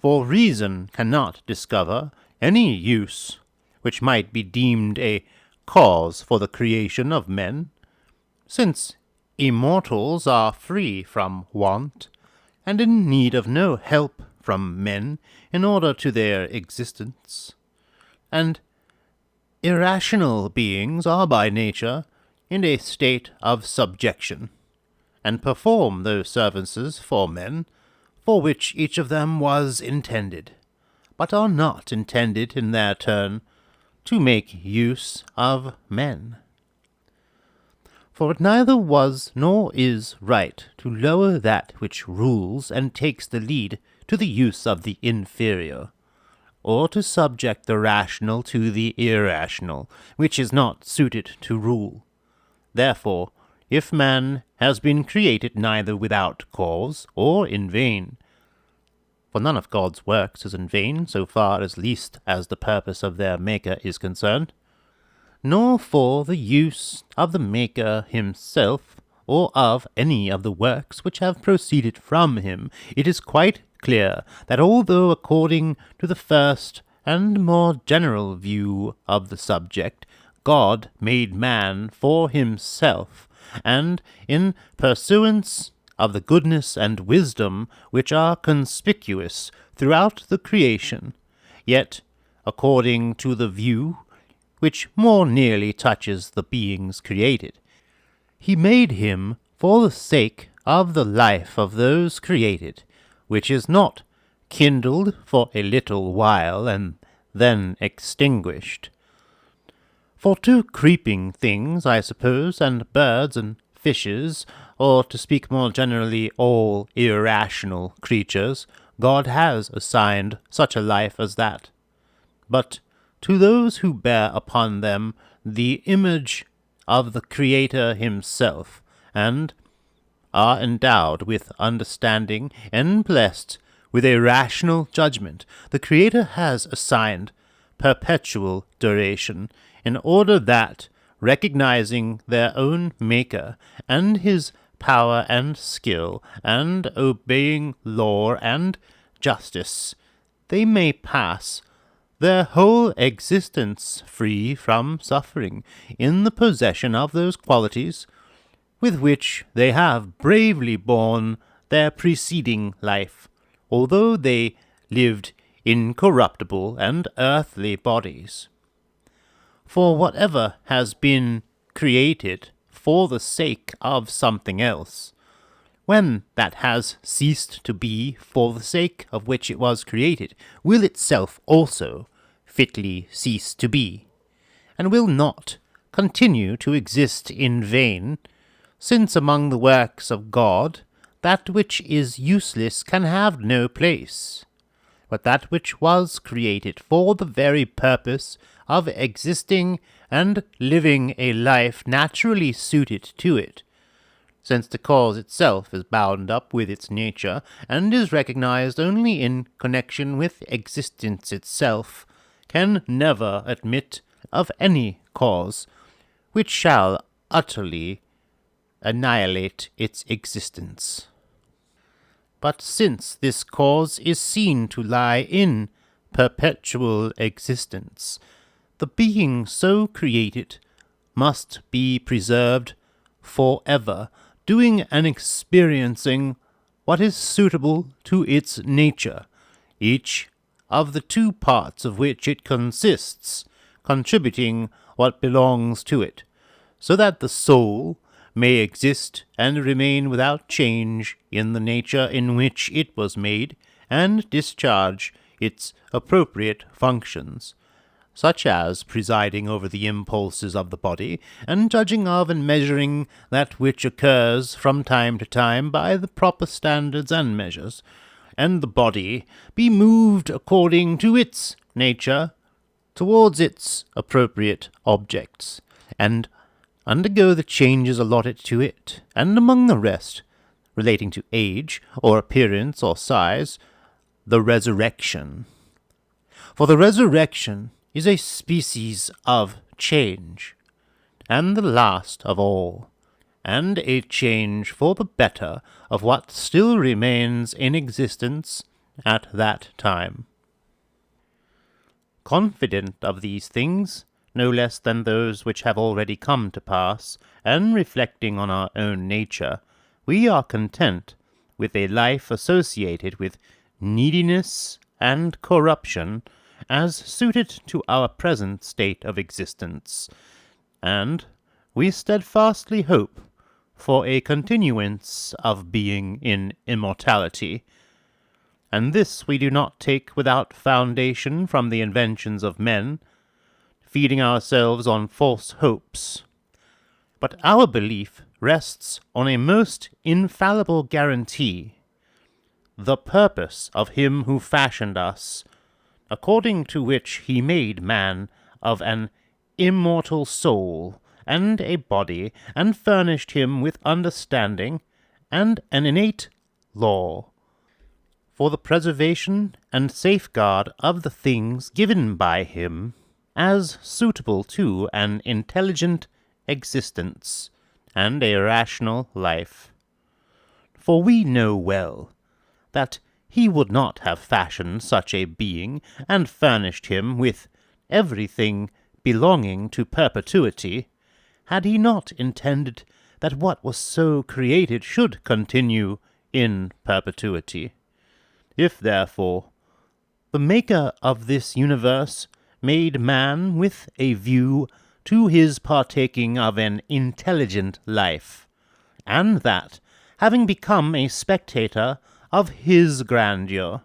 For reason cannot discover any use which might be deemed a cause for the creation of men, since immortals are free from want, and in need of no help from men in order to their existence, and irrational beings are by nature in a state of subjection, and perform those services for men for which each of them was intended, but are not intended in their turn to make use of men. For it neither was nor is right to lower that which rules and takes the lead to the use of the inferior, or to subject the rational to the irrational, which is not suited to rule. Therefore, if man has been created neither without cause or in vain, for none of God's works is in vain so far as least as the purpose of their Maker is concerned, nor for the use of the Maker himself, or of any of the works which have proceeded from him, it is quite clear that although according to the first and more general view of the subject, God made man for himself, and in pursuance of the goodness and wisdom which are conspicuous throughout the creation, yet, according to the view which more nearly touches the beings created, he made him for the sake of the life of those created, which is not kindled for a little while and then extinguished. For two creeping things, I suppose, and birds and fishes, or to speak more generally, all irrational creatures, God has assigned such a life as that. But to those who bear upon them the image of the Creator himself, and are endowed with understanding and blessed with a rational judgment, the Creator has assigned perpetual duration, in order that, recognizing their own Maker and his power and skill, and obeying law and justice, they may pass their whole existence free from suffering, in the possession of those qualities with which they have bravely borne their preceding life, although they lived in corruptible and earthly bodies. For whatever has been created for the sake of something else, when that has ceased to be for the sake of which it was created, will itself also fitly cease to be, and will not continue to exist in vain, since among the works of God that which is useless can have no place, but that which was created for the very purpose of existing and living a life naturally suited to it, since the cause itself is bound up with its nature, and is recognized only in connection with existence itself, can never admit of any cause which shall utterly annihilate its existence. But since this cause is seen to lie in perpetual existence, the being so created must be preserved forever, doing and experiencing what is suitable to its nature, each of the two parts of which it consists, contributing what belongs to it, so that the soul may exist and remain without change in the nature in which it was made, and discharge its appropriate functions, such as presiding over the impulses of the body, and judging of and measuring that which occurs from time to time by the proper standards and measures, and the body be moved according to its nature towards its appropriate objects, and undergo the changes allotted to it, and among the rest, relating to age, or appearance, or size, the resurrection. For the resurrection is a species of change, and the last of all, and a change for the better of what still remains in existence at that time. Confident of these things, no less than those which have already come to pass, and reflecting on our own nature, we are content with a life associated with neediness and corruption, as suited to our present state of existence, and we steadfastly hope for a continuance of being in immortality. And this we do not take without foundation from the inventions of men, feeding ourselves on false hopes. But our belief rests on a most infallible guarantee, the purpose of him who fashioned us, according to which he made man of an immortal soul and a body, and furnished him with understanding and an innate law, for the preservation and safeguard of the things given by him, as suitable to an intelligent existence and a rational life. For we know well that he would not have fashioned such a being, and furnished him with everything belonging to perpetuity, had he not intended that what was so created should continue in perpetuity. If, therefore, the Maker of this universe made man with a view to his partaking of an intelligent life, and that, having become a spectator of his grandeur,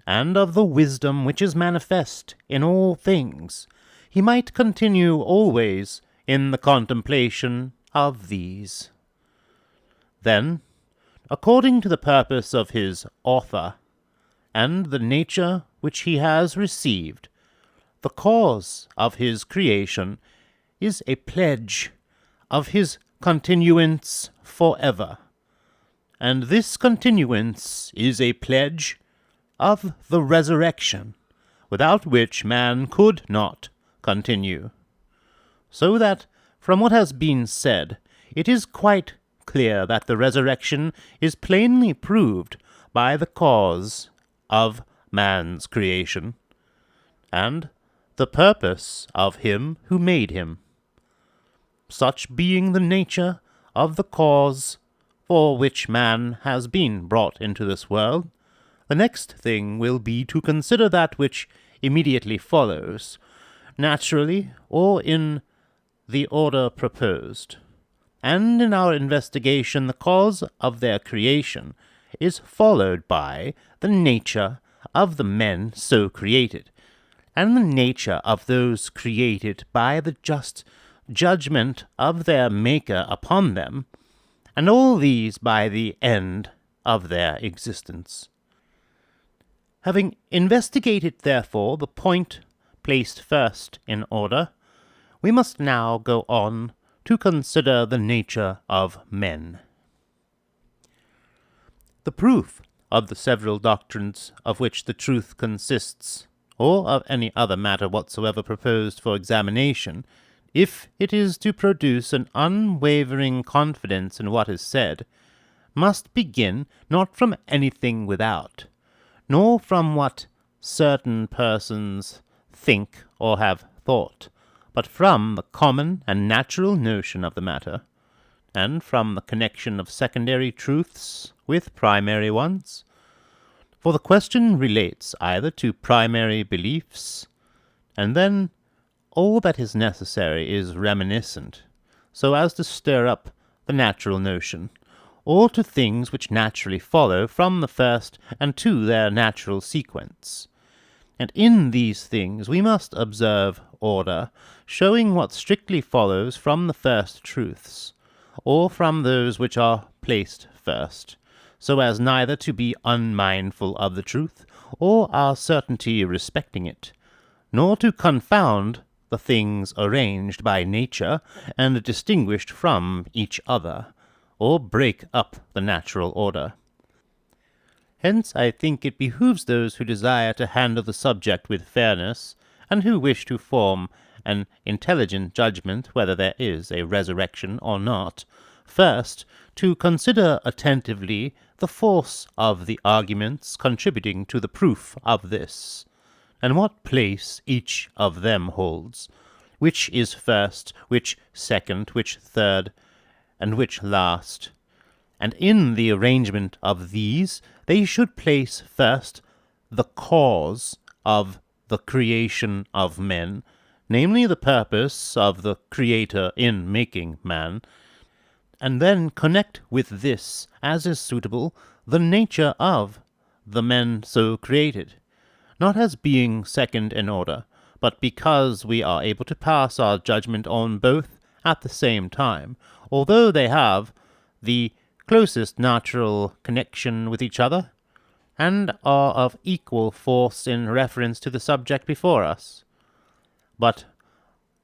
and of the wisdom which is manifest in all things, he might continue always in the contemplation of these. Then, according to the purpose of his author, and the nature which he has received, the cause of his creation is a pledge of his continuance forever, and this continuance is a pledge of the resurrection, without which man could not continue. So that, from what has been said, it is quite clear that the resurrection is plainly proved by the cause of man's creation, and the purpose of him who made him, such being the nature of the cause for which man has been brought into this world, the next thing will be to consider that which immediately follows, naturally or in the order proposed. And in our investigation, the cause of their creation is followed by the nature of the men so created, and the nature of those created by the just judgment of their Maker upon them, and all these by the end of their existence. Having investigated, therefore, the point placed first in order, we must now go on to consider the nature of men. The proof of the several doctrines of which the truth consists, or of any other matter whatsoever proposed for examination, if it is to produce an unwavering confidence in what is said, must begin not from anything without, nor from what certain persons think or have thought, but from the common and natural notion of the matter, and from the connection of secondary truths with primary ones. For the question relates either to primary beliefs, and then all that is necessary is reminiscent, so as to stir up the natural notion, or to things which naturally follow from the first and to their natural sequence. And in these things we must observe order, showing what strictly follows from the first truths, or from those which are placed first, so as neither to be unmindful of the truth, or our certainty respecting it, nor to confound the things arranged by nature and distinguished from each other, or break up the natural order. Hence I think it behooves those who desire to handle the subject with fairness, and who wish to form an intelligent judgment whether there is a resurrection or not, first to consider attentively the force of the arguments contributing to the proof of this, and what place each of them holds, which is first, which second, which third, and which last. And in the arrangement of these they should place first the cause of the creation of men, namely the purpose of the Creator in making man, and then connect with this, as is suitable, the nature of the men so created, not as being second in order, but because we are able to pass our judgment on both at the same time, although they have the closest natural connection with each other, and are of equal force in reference to the subject before us. But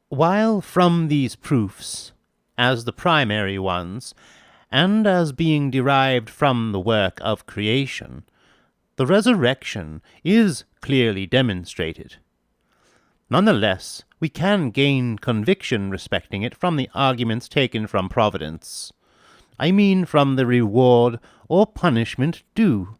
while from these proofs, as the primary ones, and as being derived from the work of creation, the resurrection is clearly demonstrated, nonetheless we can gain conviction respecting it from the arguments taken from Providence. I mean from the reward or punishment due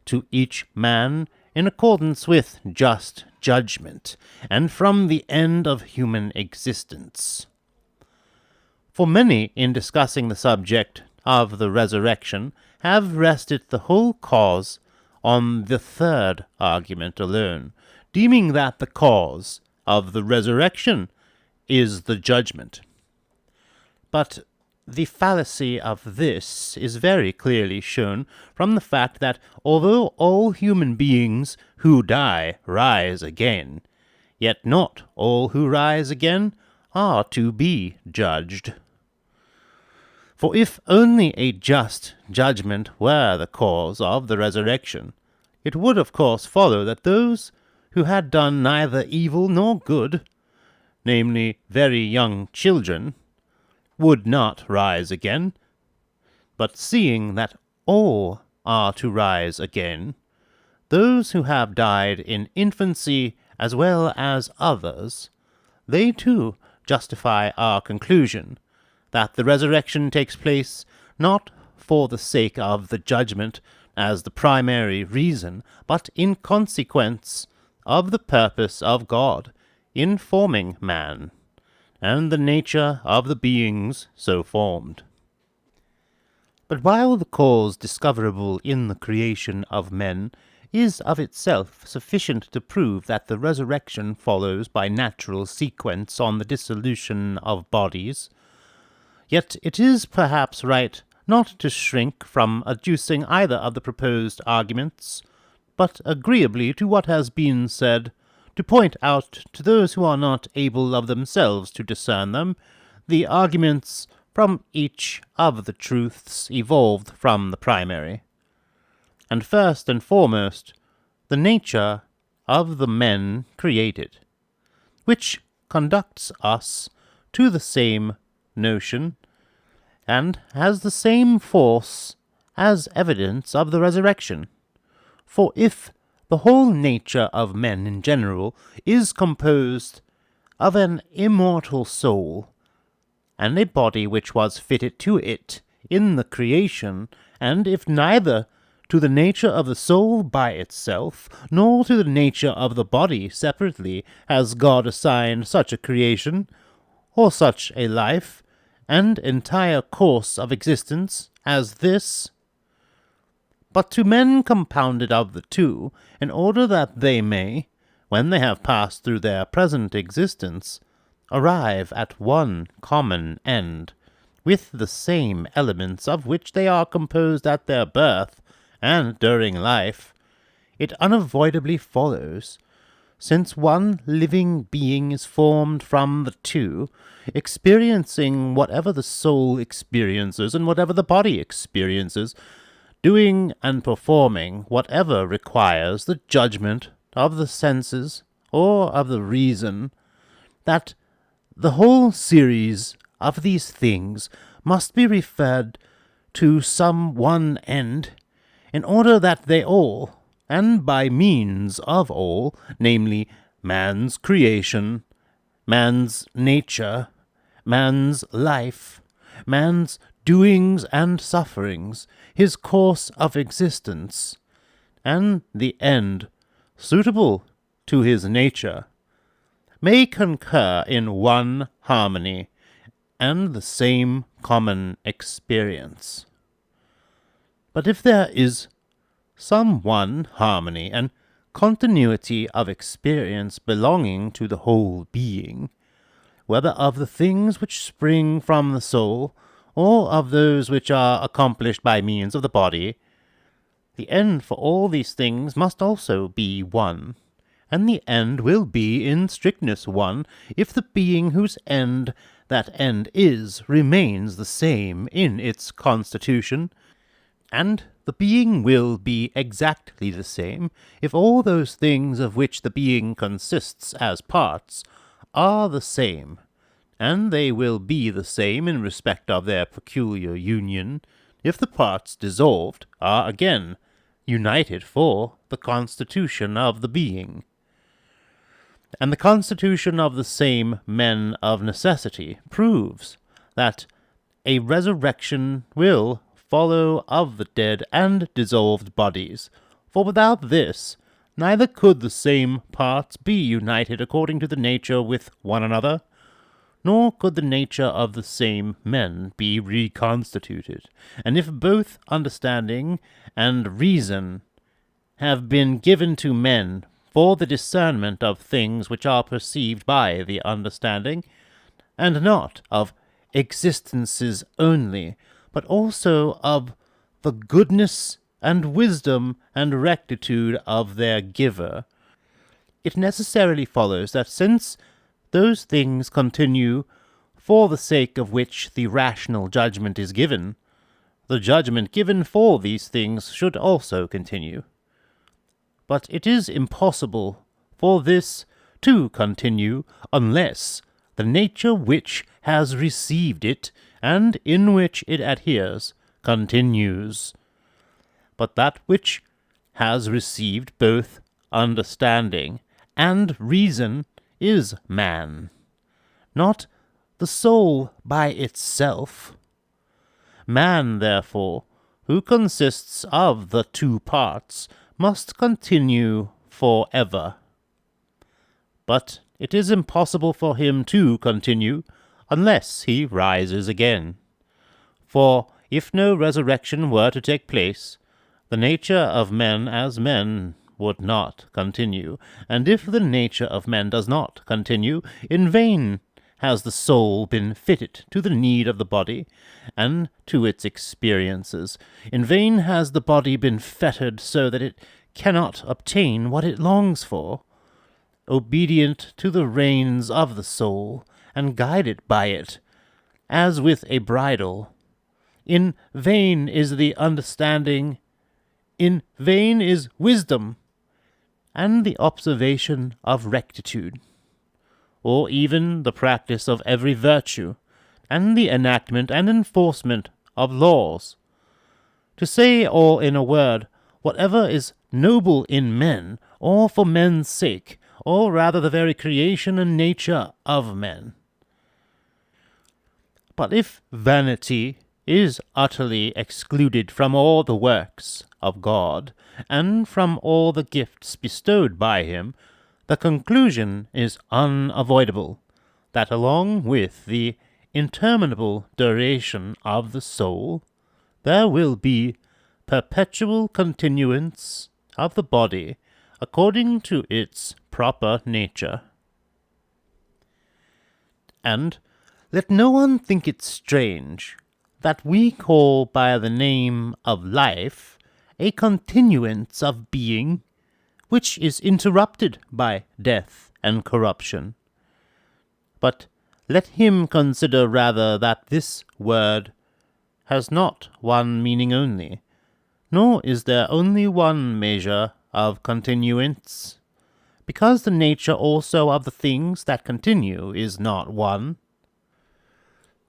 to each man in accordance with just judgment, and from the end of human existence. For many, in discussing the subject of the resurrection, have rested the whole cause on the third argument alone, deeming that the cause of the resurrection is the judgment. But the fallacy of this is very clearly shown from the fact that although all human beings who die rise again, yet not all who rise again are to be judged. For if only a just judgment were the cause of the resurrection, it would of course follow that those who had done neither evil nor good, namely very young children, would not rise again. But seeing that all are to rise again, those who have died in infancy as well as others, they too justify our conclusion that the resurrection takes place not for the sake of the judgment as the primary reason, but in consequence of the purpose of God in forming man, and the nature of the beings so formed. But while the cause discoverable in the creation of men is of itself sufficient to prove that the resurrection follows by natural sequence on the dissolution of bodies, yet it is perhaps right not to shrink from adducing either of the proposed arguments, but agreeably to what has been said, to point out to those who are not able of themselves to discern them, the arguments from each of the truths evolved from the primary. And first and foremost, the nature of the men created, which conducts us to the same notion, and has the same force as evidence of the resurrection. For if the whole nature of men in general is composed of an immortal soul, and a body which was fitted to it in the creation, and if neither to the nature of the soul by itself, nor to the nature of the body separately has God assigned such a creation, or such a life, and entire course of existence as this, but to men compounded of the two, in order that they may, when they have passed through their present existence, arrive at one common end, with the same elements of which they are composed at their birth and during life, it unavoidably follows, since one living being is formed from the two, experiencing whatever the soul experiences and whatever the body experiences, doing and performing whatever requires the judgment of the senses or of the reason, that the whole series of these things must be referred to some one end, in order that they all, and by means of all, namely, man's creation, man's nature, man's life, man's doings and sufferings, his course of existence, and the end suitable to his nature, may concur in one harmony and the same common experience. But if there is some one harmony and continuity of experience belonging to the whole being, whether of the things which spring from the soul, or of those which are accomplished by means of the body, the end for all these things must also be one, and the end will be in strictness one, if the being whose end that end is remains the same in its constitution, and the being will be exactly the same if all those things of which the being consists as parts are the same, and they will be the same in respect of their peculiar union if the parts dissolved are again united for the constitution of the being. And the constitution of the same men of necessity proves that a resurrection will follow of the dead and dissolved bodies, for without this neither could the same parts be united according to the nature with one another, nor could the nature of the same men be reconstituted. And if both understanding and reason have been given to men for the discernment of things which are perceived by the understanding, and not of existences only, but also of the goodness and wisdom and rectitude of their giver, it necessarily follows that since those things continue for the sake of which the rational judgment is given, the judgment given for these things should also continue. But it is impossible for this to continue unless the nature which has received it, and in which it adheres, continues. But that which has received both understanding and reason is man, not the soul by itself. Man, therefore, who consists of the two parts, must continue for ever. But it is impossible for him to continue unless he rises again. For if no resurrection were to take place, the nature of men as men would not continue, and if the nature of men does not continue, in vain has the soul been fitted to the need of the body and to its experiences. In vain has the body been fettered so that it cannot obtain what it longs for. Obedient to the reins of the soul, and guided by it, as with a bridle. In vain is the understanding, in vain is wisdom, and the observation of rectitude, or even the practice of every virtue, and the enactment and enforcement of laws. To say, or in a word, whatever is noble in men, or for men's sake, or rather the very creation and nature of men. But if vanity is utterly excluded from all the works of God, and from all the gifts bestowed by him, the conclusion is unavoidable, that along with the interminable duration of the soul, there will be perpetual continuance of the body according to its proper nature. And let no one think it strange that we call by the name of life a continuance of being which is interrupted by death and corruption. But let him consider rather that this word has not one meaning only, nor is there only one measure of continuance, because the nature also of the things that continue is not one.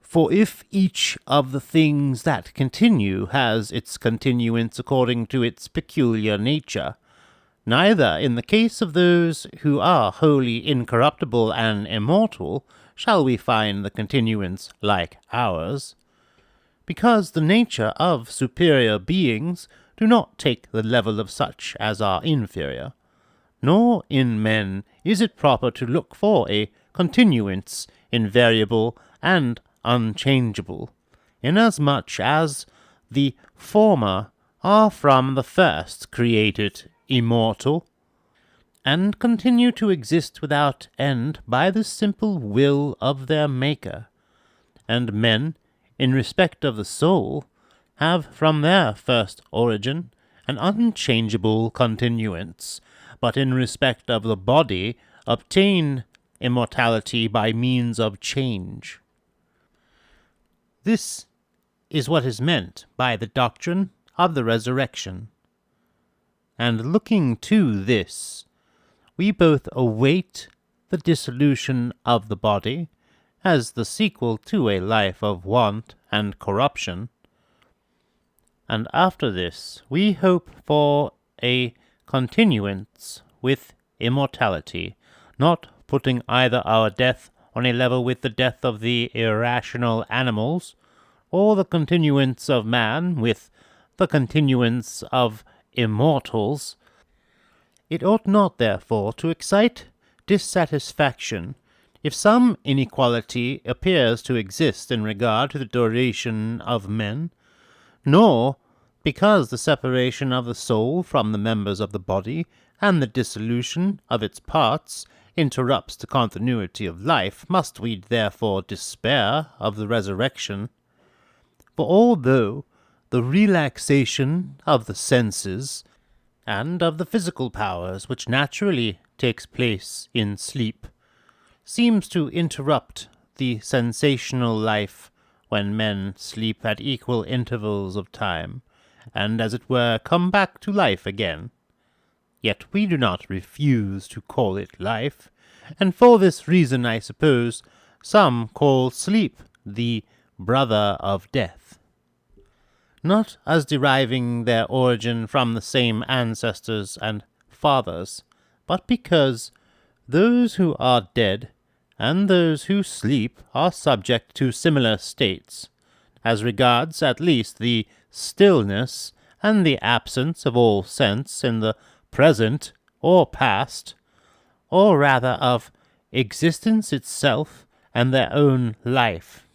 For if each of the things that continue has its continuance according to its peculiar nature, neither in the case of those who are wholly incorruptible and immortal shall we find the continuance like ours, because the nature of superior beings do not take the level of such as are inferior, nor in men is it proper to look for a continuance invariable and unchangeable, inasmuch as the former are from the first created immortal, and continue to exist without end by the simple will of their Maker, and men, in respect of the soul, have from their first origin an unchangeable continuance, but in respect of the body obtain immortality by means of change. This is what is meant by the doctrine of the resurrection. And looking to this, we both await the dissolution of the body, as the sequel to a life of want and corruption, and after this we hope for a continuance with immortality, not putting either our death on a level with the death of the irrational animals, or the continuance of man with the continuance of immortals. It ought not, therefore, to excite dissatisfaction if some inequality appears to exist in regard to the duration of men, nor because the separation of the soul from the members of the body and the dissolution of its parts interrupts the continuity of life, must we therefore despair of the resurrection. For although the relaxation of the senses and of the physical powers which naturally takes place in sleep seems to interrupt the sensational life when men sleep at equal intervals of time, and as it were come back to life again, yet we do not refuse to call it life, and for this reason, I suppose, some call sleep the brother of death, not as deriving their origin from the same ancestors and fathers, but because those who are dead and those who sleep are subject to similar states, as regards at least the stillness and the absence of all sense in the present or past, or rather of existence itself and their own life.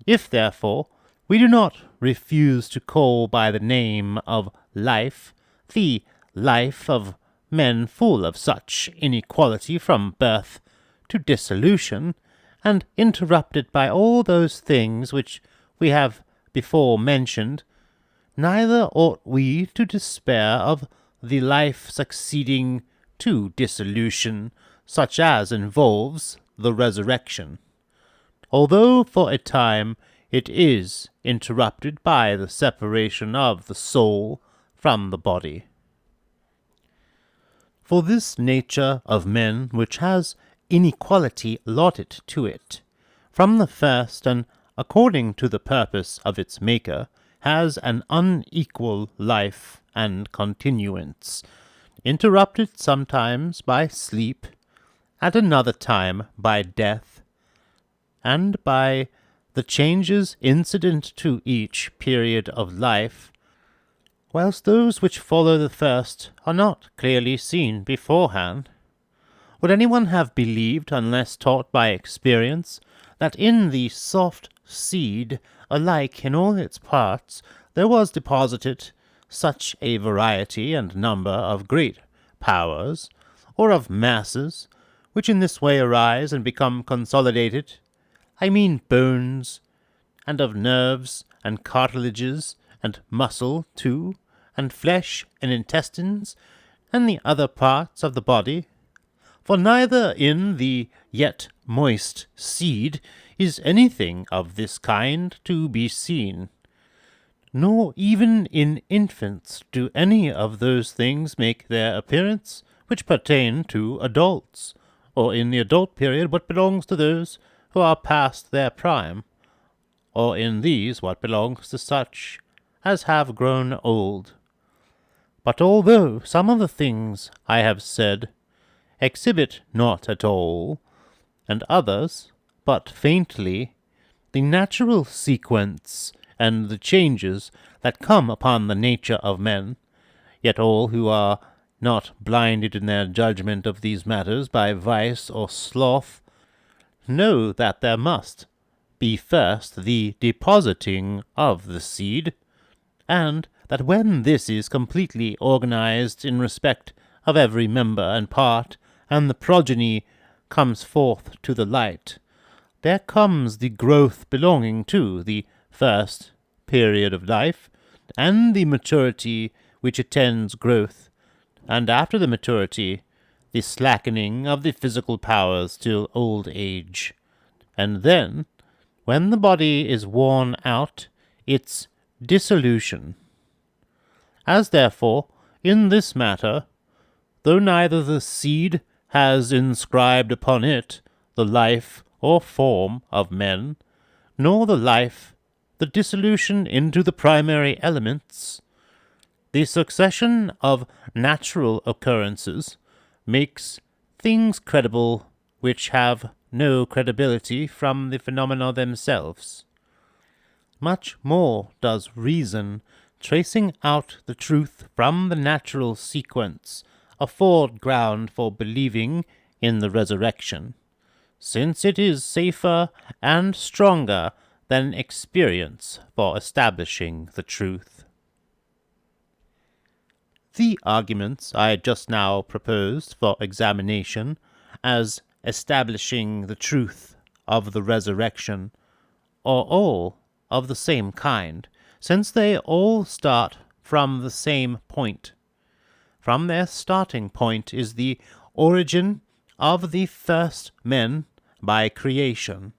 If, therefore, we do not refuse to call by the name of life the life of men full of such inequality from birth to dissolution, and interrupted by all those things which we have before mentioned, neither ought we to despair of the life succeeding to dissolution, such as involves the resurrection, although for a time it is interrupted by the separation of the soul from the body. For this nature of men which has inequality allotted to it from the first, and according to the purpose of its Maker, has an unequal life and continuance, interrupted sometimes by sleep, at another time by death, and by the changes incident to each period of life, whilst those which follow the first are not clearly seen beforehand. Would anyone have believed, unless taught by experience, that in the soft seed, alike in all its parts, there was deposited such a variety and number of great powers, or of masses, which in this way arise and become consolidated, I mean bones, and of nerves, and cartilages, and muscle too, and flesh, and intestines, and the other parts of the body? For neither in the yet moist seed is anything of this kind to be seen, nor even in infants do any of those things make their appearance which pertain to adults, or in the adult period what belongs to those who are past their prime, or in these what belongs to such as have grown old. But although some of the things I have said exhibit not at all, and others but faintly, the natural sequence and the changes that come upon the nature of men, yet all who are not blinded in their judgment of these matters by vice or sloth know that there must be first the depositing of the seed, and that when this is completely organized in respect of every member and part, and the progeny comes forth to the light, there comes the growth belonging to the first period of life, and the maturity which attends growth, and after the maturity, the slackening of the physical powers till old age, and then, when the body is worn out, its dissolution. As therefore, in this matter, though neither the seed has inscribed upon it the life or form of men, nor the life the dissolution into the primary elements, the succession of natural occurrences makes things credible which have no credibility from the phenomena themselves. Much more does reason, tracing out the truth from the natural sequence, afford ground for believing in the resurrection, since it is safer and stronger than experience for establishing the truth. The arguments I just now proposed for examination as establishing the truth of the resurrection are all of the same kind, since they all start from the same point. From their starting point is the origin of the first men by creation.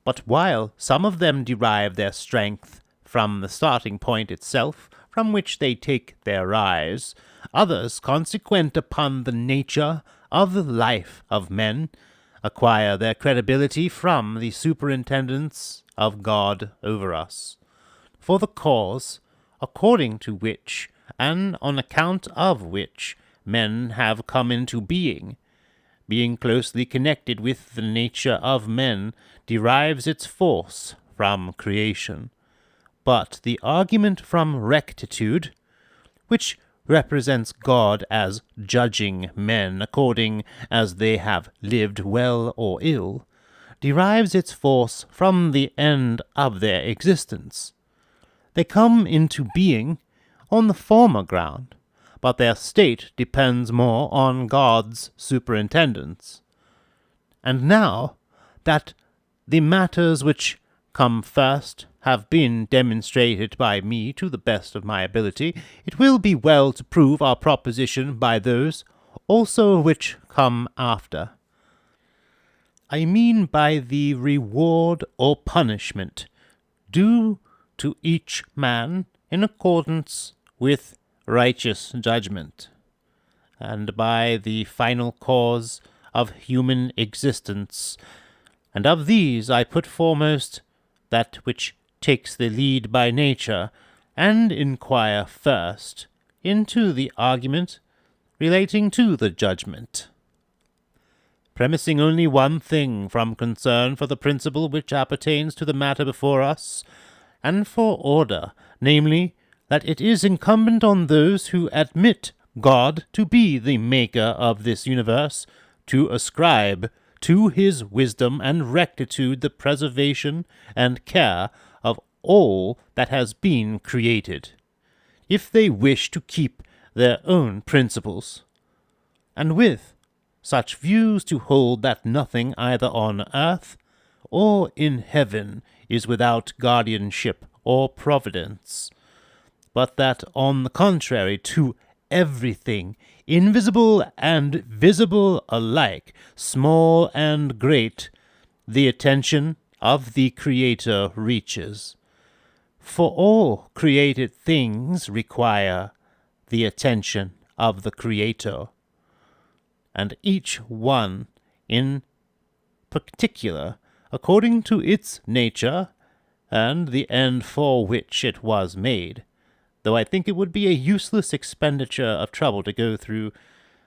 But while some of them derive their strength from the starting point itself, from which they take their rise, others, consequent upon the nature of the life of men, acquire their credibility from the superintendence of God over us. For the cause, according to which, and on account of which, men have come into being closely connected with the nature of men, derives its force from creation. But the argument from rectitude, which represents God as judging men according as they have lived well or ill, derives its force from the end of their existence. They come into being on the former ground, but their state depends more on God's superintendence. And now that the matters which come first have been demonstrated by me to the best of my ability, it will be well to prove our proposition by those also which come after. I mean by the reward or punishment due to each man in accordance with righteous judgment, and by the final cause of human existence, and of these I put foremost that which takes the lead by nature, and inquire first into the argument relating to the judgment, premising only one thing from concern for the principle which appertains to the matter before us, and for order, namely, that it is incumbent on those who admit God to be the maker of this universe to ascribe to his wisdom and rectitude the preservation and care of all that has been created, if they wish to keep their own principles, and with such views to hold that nothing either on earth or in heaven is without guardianship or providence, but that, on the contrary, to everything, invisible and visible alike, small and great, the attention of the Creator reaches. For all created things require the attention of the Creator, and each one in particular, according to its nature and the end for which it was made, though I think it would be a useless expenditure of trouble to go through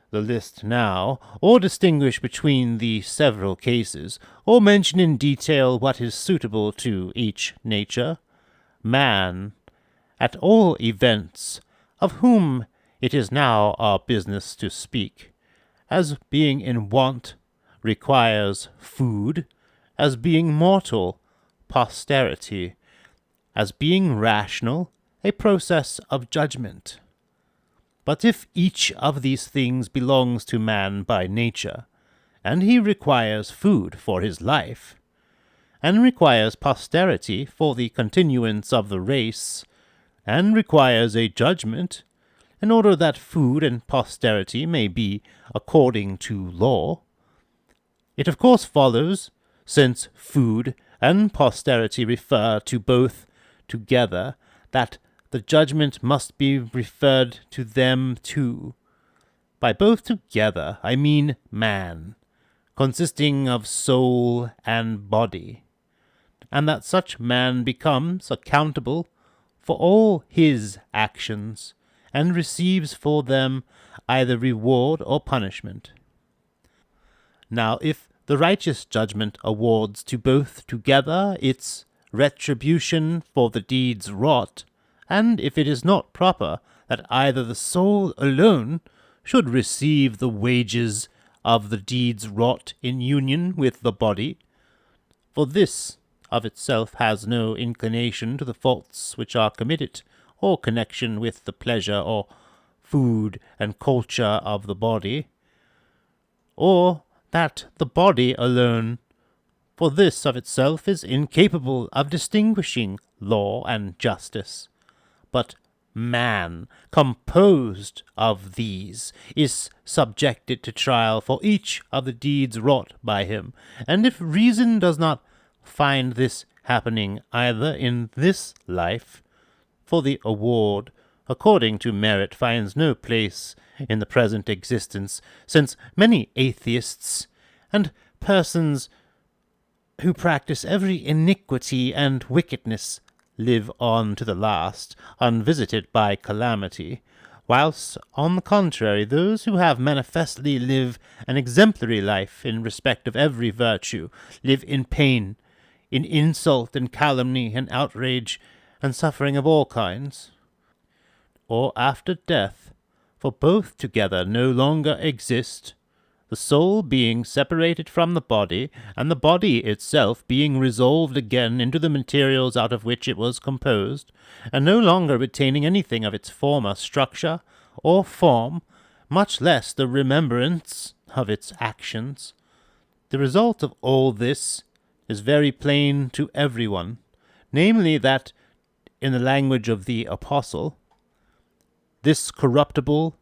the list now, or distinguish between the several cases, or mention in detail what is suitable to each nature. Man, at all events, of whom it is now our business to speak, as being in want, requires food, as being mortal, posterity, as being rational, a process of judgment. But if each of these things belongs to man by nature, and he requires food for his life, and requires posterity for the continuance of the race, and requires a judgment, in order that food and posterity may be according to law, it of course follows, since food and posterity refer to both together, that the judgment must be referred to them too. By both together I mean man, consisting of soul and body, and that such man becomes accountable for all his actions, and receives for them either reward or punishment. Now, if the righteous judgment awards to both together its retribution for the deeds wrought, and if it is not proper that either the soul alone should receive the wages of the deeds wrought in union with the body, for this of itself has no inclination to the faults which are committed, or connection with the pleasure or food and culture of the body, or that the body alone, for this of itself is incapable of distinguishing law and justice, but man, composed of these, is subjected to trial for each of the deeds wrought by him, and if reason does not find this happening either in this life, for the award according to merit finds no place in the present existence, since many atheists and persons who practice every iniquity and wickedness live on to the last, unvisited by calamity, whilst, on the contrary, those who have manifestly live an exemplary life in respect of every virtue live in pain, in insult and calumny and outrage and suffering of all kinds, or after death, for both together no longer exist, the soul being separated from the body, and the body itself being resolved again into the materials out of which it was composed, and no longer retaining anything of its former structure or form, much less the remembrance of its actions. The result of all this is very plain to everyone, namely that, in the language of the Apostle, this corruptible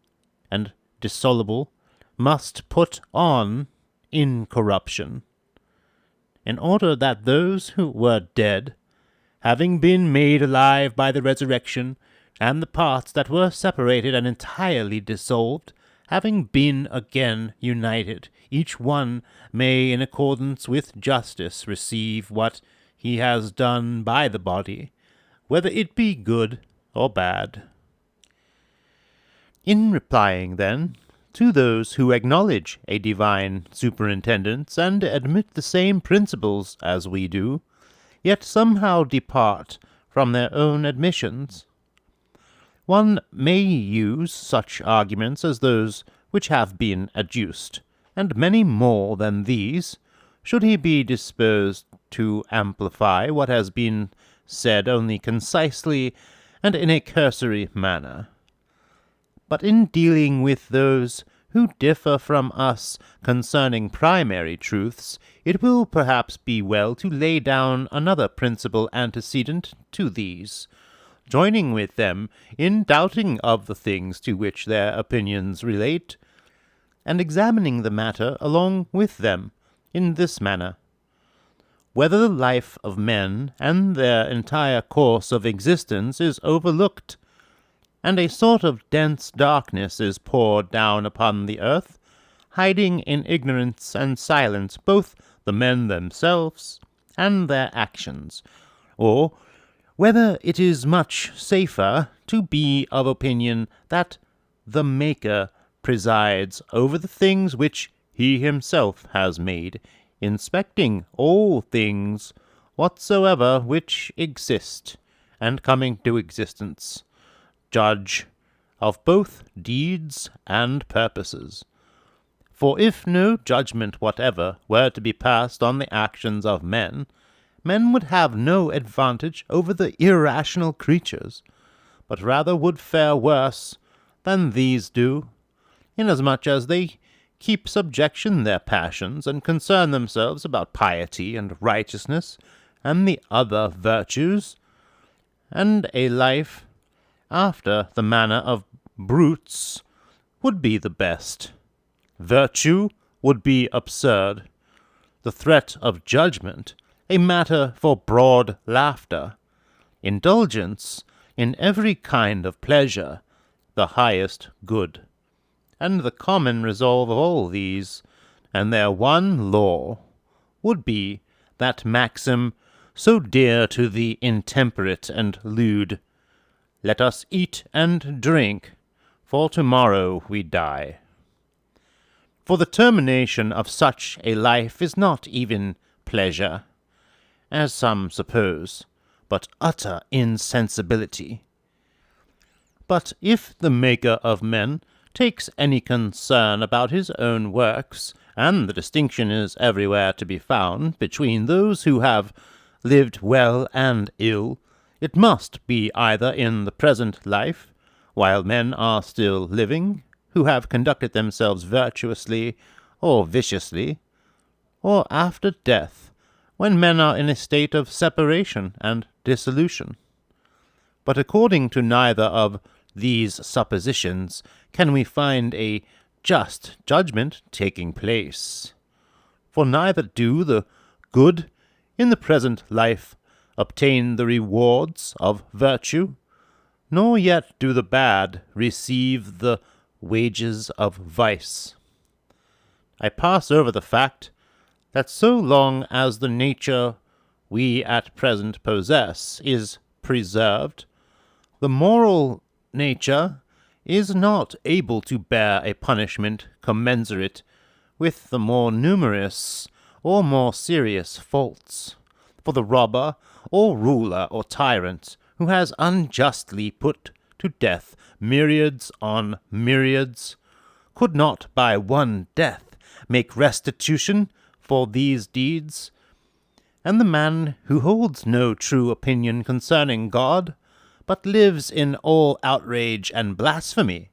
and dissoluble must put on incorruption, in order that those who were dead, having been made alive by the resurrection, and the parts that were separated and entirely dissolved, having been again united, each one may, in accordance with justice, receive what he has done by the body, whether it be good or bad. In replying, then, to those who acknowledge a divine superintendence and admit the same principles as we do, yet somehow depart from their own admissions, one may use such arguments as those which have been adduced, and many more than these, should he be disposed to amplify what has been said only concisely and in a cursory manner. But in dealing with those who differ from us concerning primary truths, it will perhaps be well to lay down another principle antecedent to these, joining with them in doubting of the things to which their opinions relate, and examining the matter along with them in this manner: whether the life of men and their entire course of existence is overlooked, and a sort of dense darkness is poured down upon the earth, hiding in ignorance and silence both the men themselves and their actions, or whether it is much safer to be of opinion that the Maker presides over the things which he himself has made, inspecting all things whatsoever which exist, and coming to existence, judge of both deeds and purposes. For if no judgment whatever were to be passed on the actions of men, men would have no advantage over the irrational creatures, but rather would fare worse than these do, inasmuch as they keep subjection their passions, and concern themselves about piety and righteousness, and the other virtues, and a life after the manner of brutes would be the best. Virtue would be absurd, the threat of judgment a matter for broad laughter, indulgence in every kind of pleasure the highest good, and the common resolve of all these, and their one law, would be that maxim so dear to the intemperate and lewd: let us eat and drink, for tomorrow we die. For the termination of such a life is not even pleasure, as some suppose, but utter insensibility. But if the Maker of men takes any concern about his own works, and the distinction is everywhere to be found between those who have lived well and ill, it must be either in the present life, while men are still living, who have conducted themselves virtuously or viciously, or after death, when men are in a state of separation and dissolution. But according to neither of these suppositions can we find a just judgment taking place. For neither do the good in the present life obtain the rewards of virtue, nor yet do the bad receive the wages of vice. I pass over the fact that so long as the nature we at present possess is preserved, the moral nature is not able to bear a punishment commensurate with the more numerous or more serious faults. For the robber or ruler or tyrant who has unjustly put to death myriads on myriads could not by one death make restitution for these deeds. And the man who holds no true opinion concerning God, but lives in all outrage and blasphemy,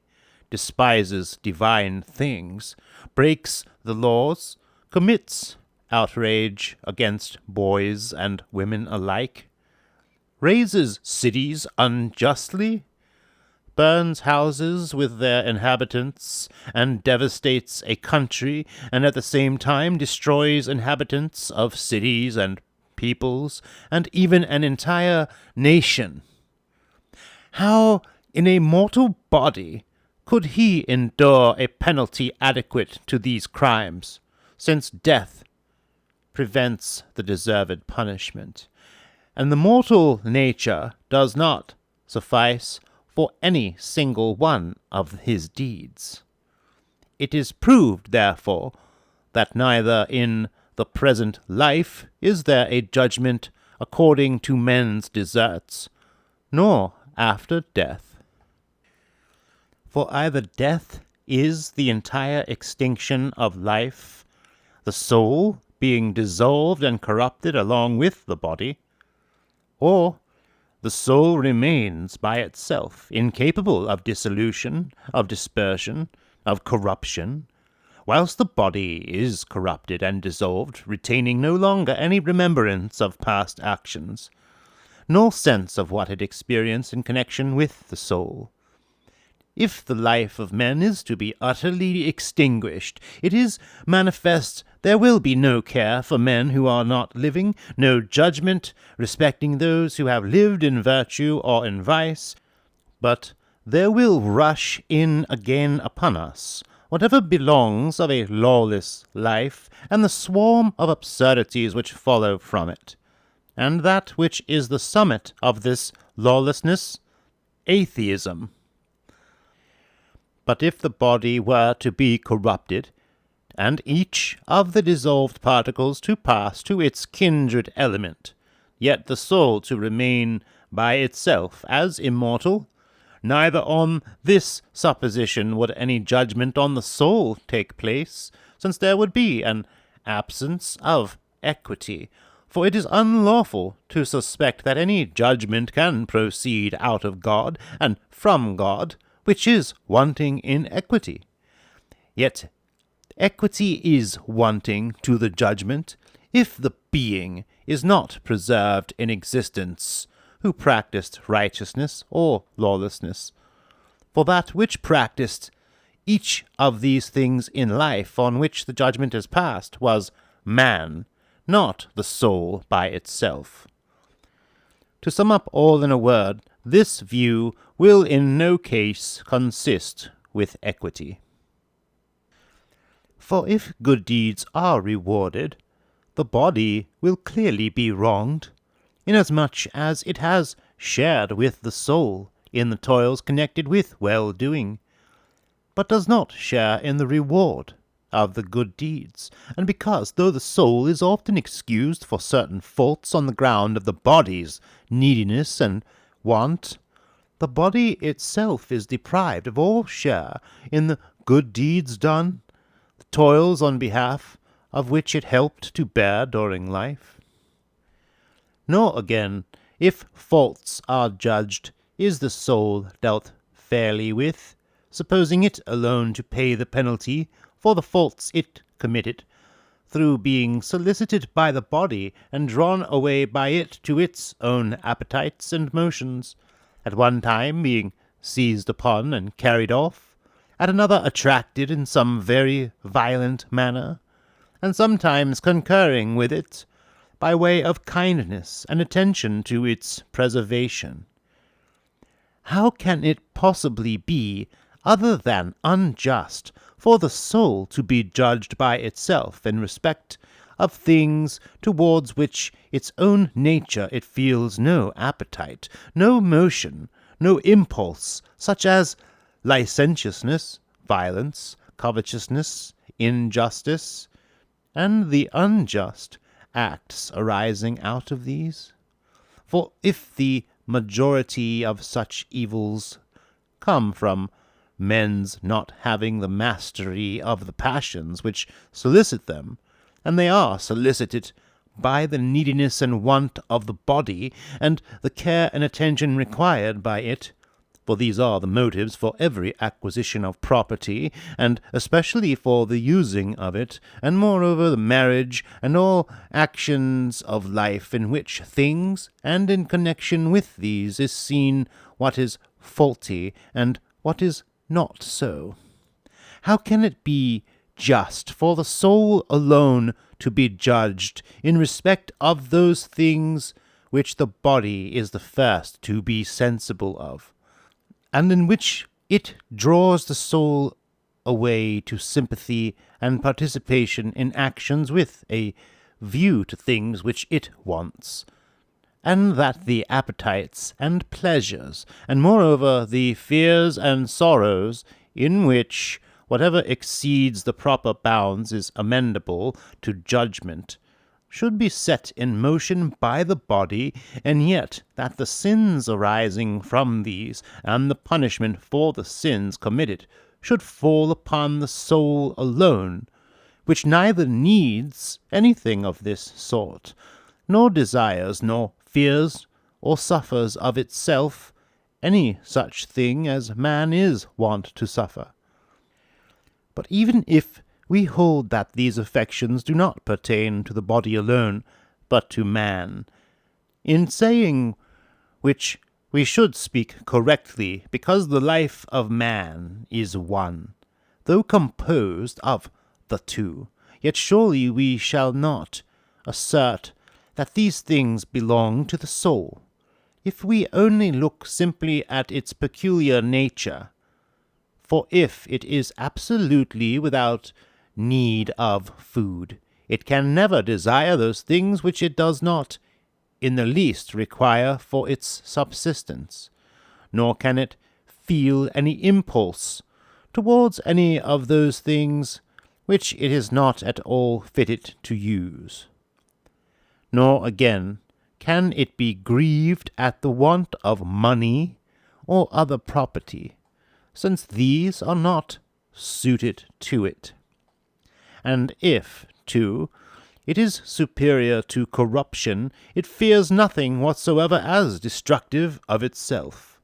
despises divine things, breaks the laws, commits outrage against boys and women alike, raises cities unjustly, burns houses with their inhabitants, and devastates a country, and at the same time destroys inhabitants of cities and peoples, and even an entire nation. How, in a mortal body, could he endure a penalty adequate to these crimes, since death prevents the deserved punishment, and the mortal nature does not suffice for any single one of his deeds? It is proved, therefore, that neither in the present life is there a judgment according to men's deserts, nor after death. For either death is the entire extinction of life, the soul being dissolved and corrupted along with the body, or the soul remains by itself, incapable of dissolution, of dispersion, of corruption, whilst the body is corrupted and dissolved, retaining no longer any remembrance of past actions, nor sense of what it experienced in connection with the soul. If the life of men is to be utterly extinguished, it is manifest there will be no care for men who are not living, no judgment respecting those who have lived in virtue or in vice, but there will rush in again upon us whatever belongs of a lawless life, and the swarm of absurdities which follow from it, and that which is the summit of this lawlessness, atheism. But if the body were to be corrupted, and each of the dissolved particles to pass to its kindred element, yet the soul to remain by itself as immortal, neither on this supposition would any judgment on the soul take place, since there would be an absence of equity, for it is unlawful to suspect that any judgment can proceed out of God and from God, which is wanting in equity. Yet equity is wanting to the judgment, if the being is not preserved in existence, who practised righteousness or lawlessness. For that which practised each of these things in life on which the judgment is passed was man, not the soul by itself. To sum up all in a word, this view will in no case consist with equity. For if good deeds are rewarded, the body will clearly be wronged, inasmuch as it has shared with the soul in the toils connected with well-doing, but does not share in the reward of the good deeds, and because, though the soul is often excused for certain faults on the ground of the body's neediness and want, the body itself is deprived of all share in the good deeds done, the toils on behalf of which it helped to bear during life. Nor again, if faults are judged, is the soul dealt fairly with, supposing it alone to pay the penalty for the faults it committed, through being solicited by the body and drawn away by it to its own appetites and motions, at one time being seized upon and carried off, at another attracted in some very violent manner, and sometimes concurring with it by way of kindness and attention to its preservation. How can it possibly be other than unjust for the soul to be judged by itself in respect of things towards which its own nature it feels no appetite, no motion, no impulse, such as licentiousness, violence, covetousness, injustice, and the unjust acts arising out of these? For if the majority of such evils come from men's not having the mastery of the passions which solicit them, and they are solicited by the neediness and want of the body, and the care and attention required by it, for these are the motives for every acquisition of property, and especially for the using of it, and moreover the marriage, and all actions of life in which things, and in connection with these, is seen what is faulty, and what is not so. How can it be just for the soul alone to be judged in respect of those things which the body is the first to be sensible of, and in which it draws the soul away to sympathy and participation in actions with a view to things which it wants, and that the appetites and pleasures, and moreover the fears and sorrows, in which whatever exceeds the proper bounds is amendable to judgment, should be set in motion by the body, and yet that the sins arising from these, and the punishment for the sins committed, should fall upon the soul alone, which neither needs anything of this sort, nor desires, nor fears, or suffers of itself any such thing as man is wont to suffer. But even if we hold that these affections do not pertain to the body alone, but to man, in saying which we should speak correctly, because the life of man is one, though composed of the two, yet surely we shall not assert that these things belong to the soul, if we only look simply at its peculiar nature. For if it is absolutely without need of food, it can never desire those things which it does not in the least require for its subsistence, nor can it feel any impulse towards any of those things which it is not at all fitted to use. Nor again can it be grieved at the want of money or other property, since these are not suited to it. And if, too, it is superior to corruption, it fears nothing whatsoever as destructive of itself.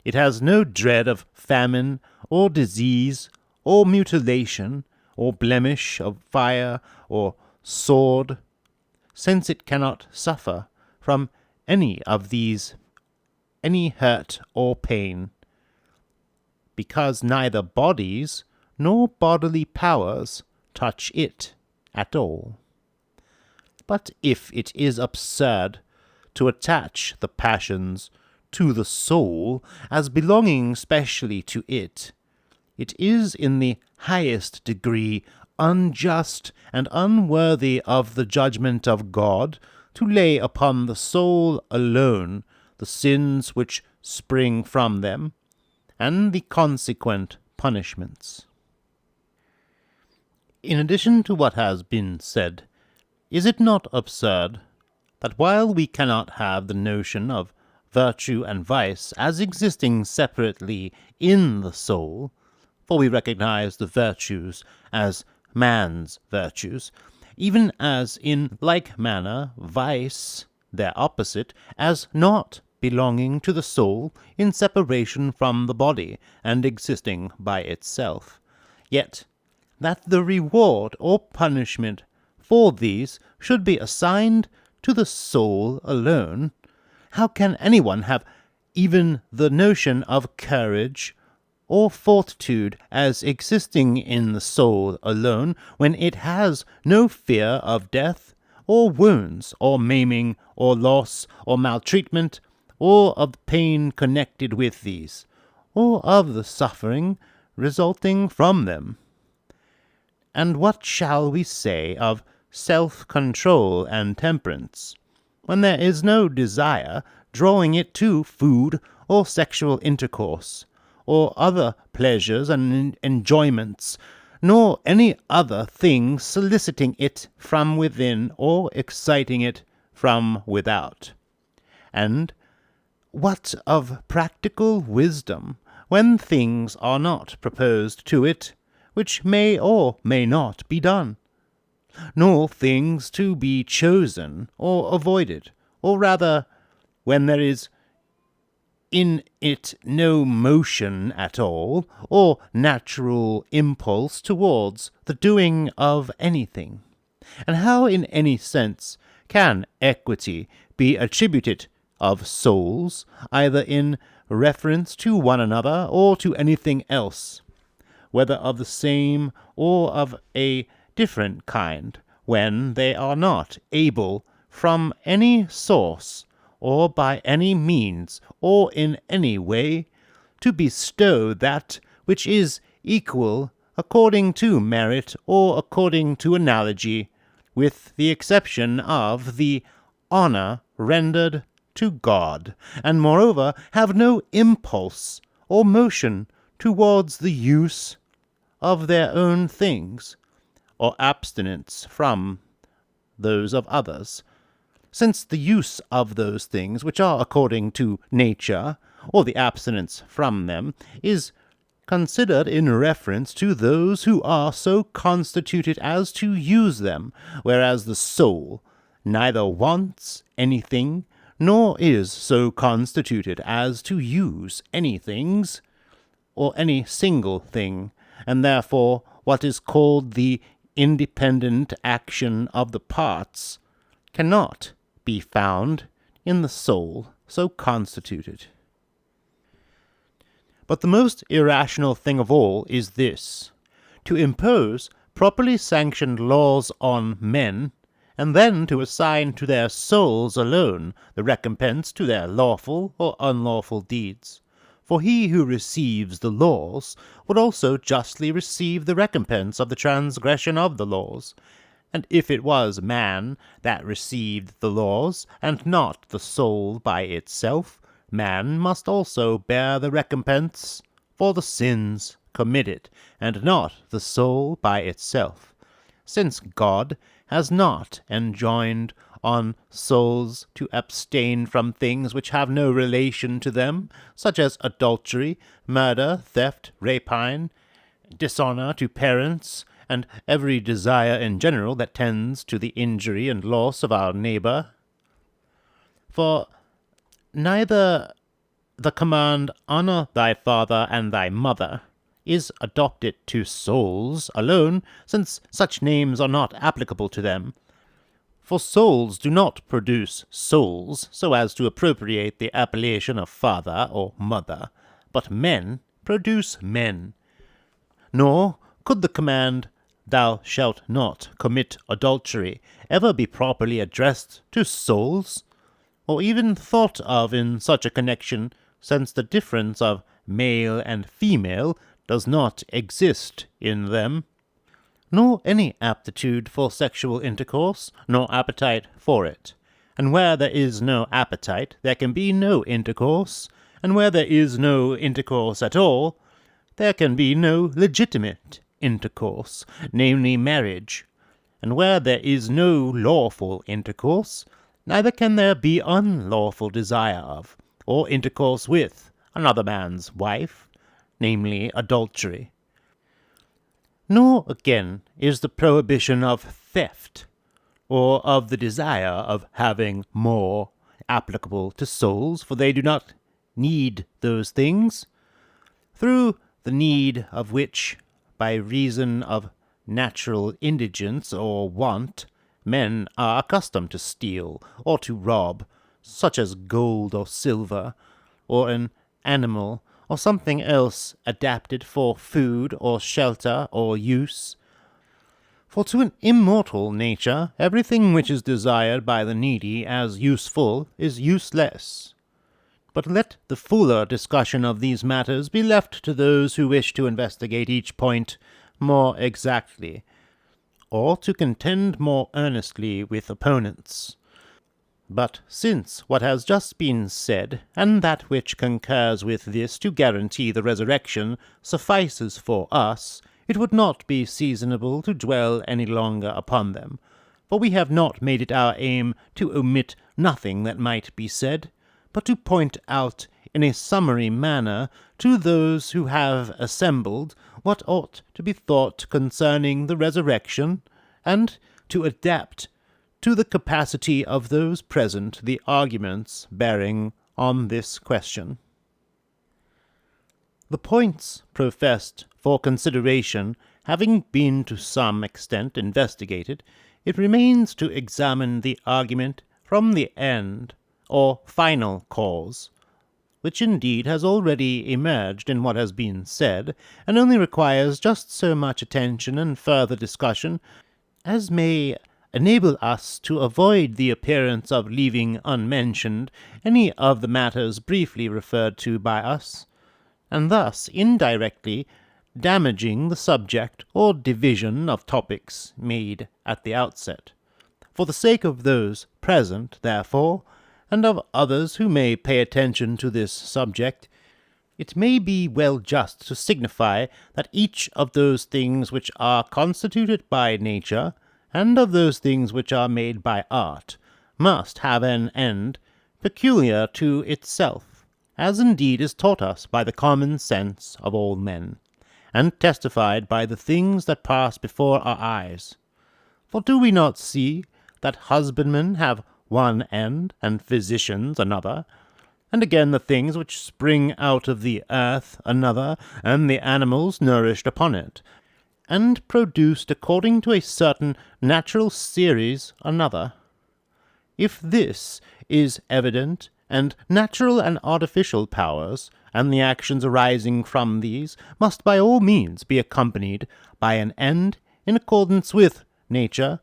It has no dread of famine, or disease, or mutilation, or blemish of fire, or sword, since it cannot suffer from any of these any hurt or pain, because neither bodies nor bodily powers touch it at all. But if it is absurd to attach the passions to the soul as belonging specially to it, it is in the highest degree unjust and unworthy of the judgment of God to lay upon the soul alone the sins which spring from them, and the consequent punishments. In addition to what has been said, is it not absurd that while we cannot have the notion of virtue and vice as existing separately in the soul, for we recognize the virtues as man's virtues, even as in like manner vice, their opposite, as not belonging to the soul in separation from the body and existing by itself, yet that the reward or punishment for these should be assigned to the soul alone, how can anyone have even the notion of courage or fortitude as existing in the soul alone, when it has no fear of death, or wounds, or maiming, or loss, or maltreatment, or of the pain connected with these, or of the suffering resulting from them? And what shall we say of self-control and temperance, when there is no desire drawing it to food or sexual intercourse, or other pleasures and enjoyments, nor any other thing soliciting it from within or exciting it from without? And what of practical wisdom, when things are not proposed to it, which may or may not be done, nor things to be chosen or avoided, or rather, when there is in it no motion at all, or natural impulse towards the doing of anything. And how in any sense can equity be attributed of souls, either in reference to one another or to anything else, whether of the same or of a different kind, when they are not able from any source, or by any means, or in any way, to bestow that which is equal according to merit or according to analogy, with the exception of the honour rendered to God, and moreover have no impulse or motion towards the use of their own things, or abstinence from those of others, since the use of those things which are according to nature, or the abstinence from them, is considered in reference to those who are so constituted as to use them, whereas the soul neither wants anything, nor is so constituted as to use any things, or any single thing, and therefore what is called the independent action of the parts cannot be found in the soul so constituted. But the most irrational thing of all is this: to impose properly sanctioned laws on men, and then to assign to their souls alone the recompense to their lawful or unlawful deeds. For he who receives the laws would also justly receive the recompense of the transgression of the laws. And if it was man that received the laws, and not the soul by itself, man must also bear the recompense for the sins committed, and not the soul by itself, since God has not enjoined on souls to abstain from things which have no relation to them, such as adultery, murder, theft, rapine, dishonour to parents, and every desire in general that tends to the injury and loss of our neighbour. For neither the command, "Honour thy father and thy mother," is adopted to souls alone, since such names are not applicable to them. For souls do not produce souls so as to appropriate the appellation of father or mother, but men produce men. Nor could the command, "Thou shalt not commit adultery," ever be properly addressed to souls, or even thought of in such a connection, since the difference of male and female does not exist in them, nor any aptitude for sexual intercourse, nor appetite for it. And where there is no appetite, there can be no intercourse, and where there is no intercourse at all, there can be no legitimate intercourse, namely marriage. And where there is no lawful intercourse, neither can there be unlawful desire of, or intercourse with, another man's wife, namely adultery. Nor, again, is the prohibition of theft, or of the desire of having more, applicable to souls, for they do not need those things, through the need of which, by reason of natural indigence or want, men are accustomed to steal or to rob, such as gold or silver, or an animal, or something else adapted for food or shelter or use. For to an immortal nature, everything which is desired by the needy as useful is useless. But let the fuller discussion of these matters be left to those who wish to investigate each point more exactly, or to contend more earnestly with opponents. But since what has just been said, and that which concurs with this to guarantee the resurrection, suffices for us, it would not be seasonable to dwell any longer upon them, for we have not made it our aim to omit nothing that might be said, but to point out in a summary manner to those who have assembled what ought to be thought concerning the resurrection, and to adapt to the capacity of those present the arguments bearing on this question. The points professed for consideration having been to some extent investigated, it remains to examine the argument from the end, or final cause, which indeed has already emerged in what has been said, and only requires just so much attention and further discussion as may enable us to avoid the appearance of leaving unmentioned any of the matters briefly referred to by us, and thus indirectly damaging the subject or division of topics made at the outset. For the sake of those present, therefore, and of others who may pay attention to this subject, it may be well just to signify that each of those things which are constituted by nature, and of those things which are made by art, must have an end peculiar to itself, as indeed is taught us by the common sense of all men, and testified by the things that pass before our eyes. For do we not see that husbandmen have one end, and physicians another, and again the things which spring out of the earth another, and the animals nourished upon it, and produced according to a certain natural series another? If this is evident, and natural and artificial powers, and the actions arising from these, must by all means be accompanied by an end in accordance with nature,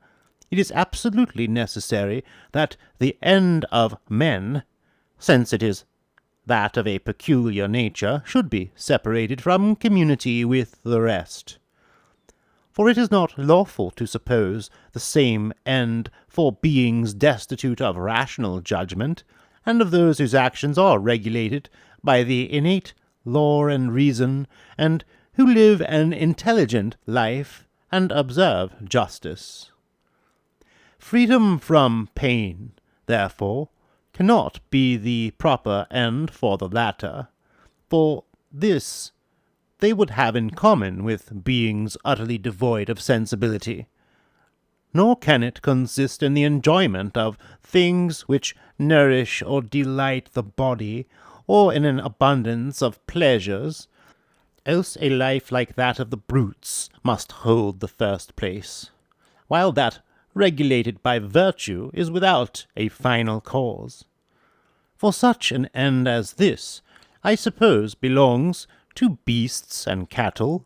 it is absolutely necessary that the end of men, since it is that of a peculiar nature, should be separated from community with the rest. For it is not lawful to suppose the same end for beings destitute of rational judgment, and of those whose actions are regulated by the innate law and reason, and who live an intelligent life and observe justice. Freedom from pain, therefore, cannot be the proper end for the latter, for this they would have in common with beings utterly devoid of sensibility. Nor can it consist in the enjoyment of things which nourish or delight the body, or in an abundance of pleasures, else a life like that of the brutes must hold the first place, while that regulated by virtue is without a final cause. For such an end as this, I suppose, belongs to beasts and cattle,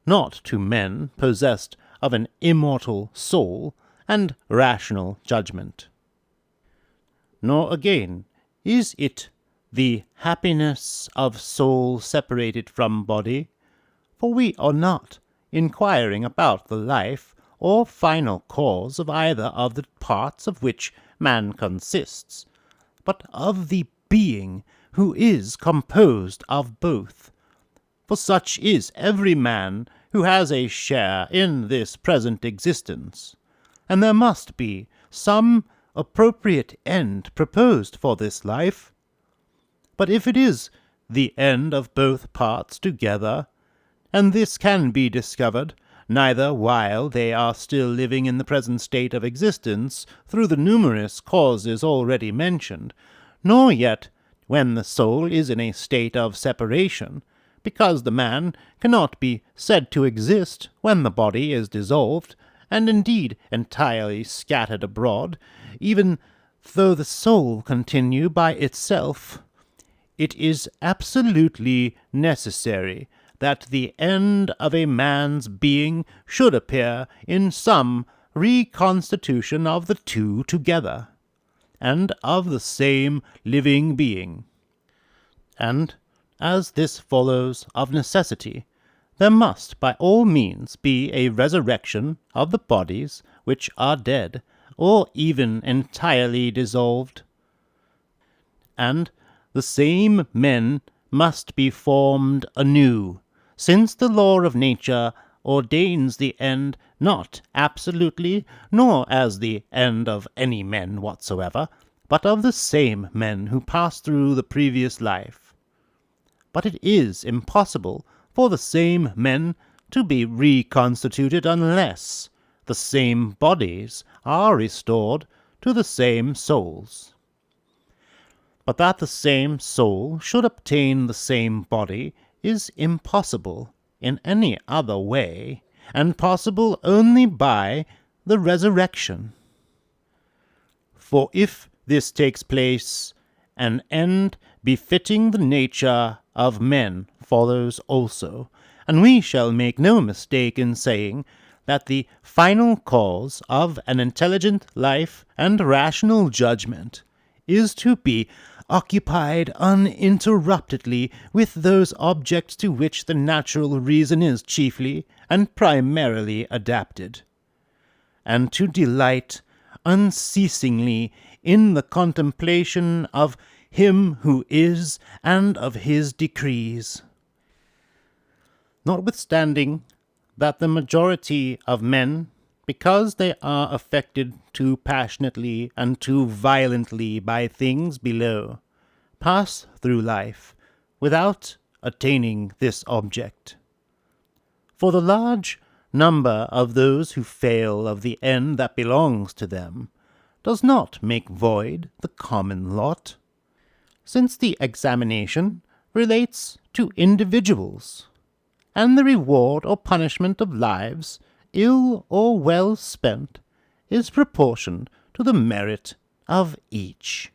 not to men possessed of an immortal soul and rational judgment. Nor again is it the happiness of soul separated from body, for we are not inquiring about the life or final cause of either of the parts of which man consists, but of the being who is composed of both. For such is every man who has a share in this present existence, and there must be some appropriate end proposed for this life. But if it is the end of both parts together, and this can be discovered neither while they are still living in the present state of existence through the numerous causes already mentioned, nor yet when the soul is in a state of separation, because the man cannot be said to exist when the body is dissolved, and indeed entirely scattered abroad, even though the soul continue by itself, it is absolutely necessary that the end of a man's being should appear in some reconstitution of the two together, and of the same living being. And, as this follows of necessity, there must by all means be a resurrection of the bodies which are dead, or even entirely dissolved, and the same men must be formed anew, since the law of nature ordains the end not absolutely, nor as the end of any men whatsoever, but of the same men who pass through the previous life. but it is impossible for the same men to be reconstituted unless the same bodies are restored to the same souls. But that the same soul should obtain the same body is impossible in any other way, and possible only by the resurrection. For if this takes place, an end befitting the nature of men follows also, and we shall make no mistake in saying that the final cause of an intelligent life and rational judgment is to be occupied uninterruptedly with those objects to which the natural reason is chiefly and primarily adapted, and to delight unceasingly in the contemplation of him who is, and of his decrees. Notwithstanding that the majority of men, because they are affected too passionately and too violently by things below, pass through life without attaining this object. For the large number of those who fail of the end that belongs to them does not make void the common lot, since the examination relates to individuals, and the reward or punishment of lives, ill or well spent, is proportioned to the merit of each.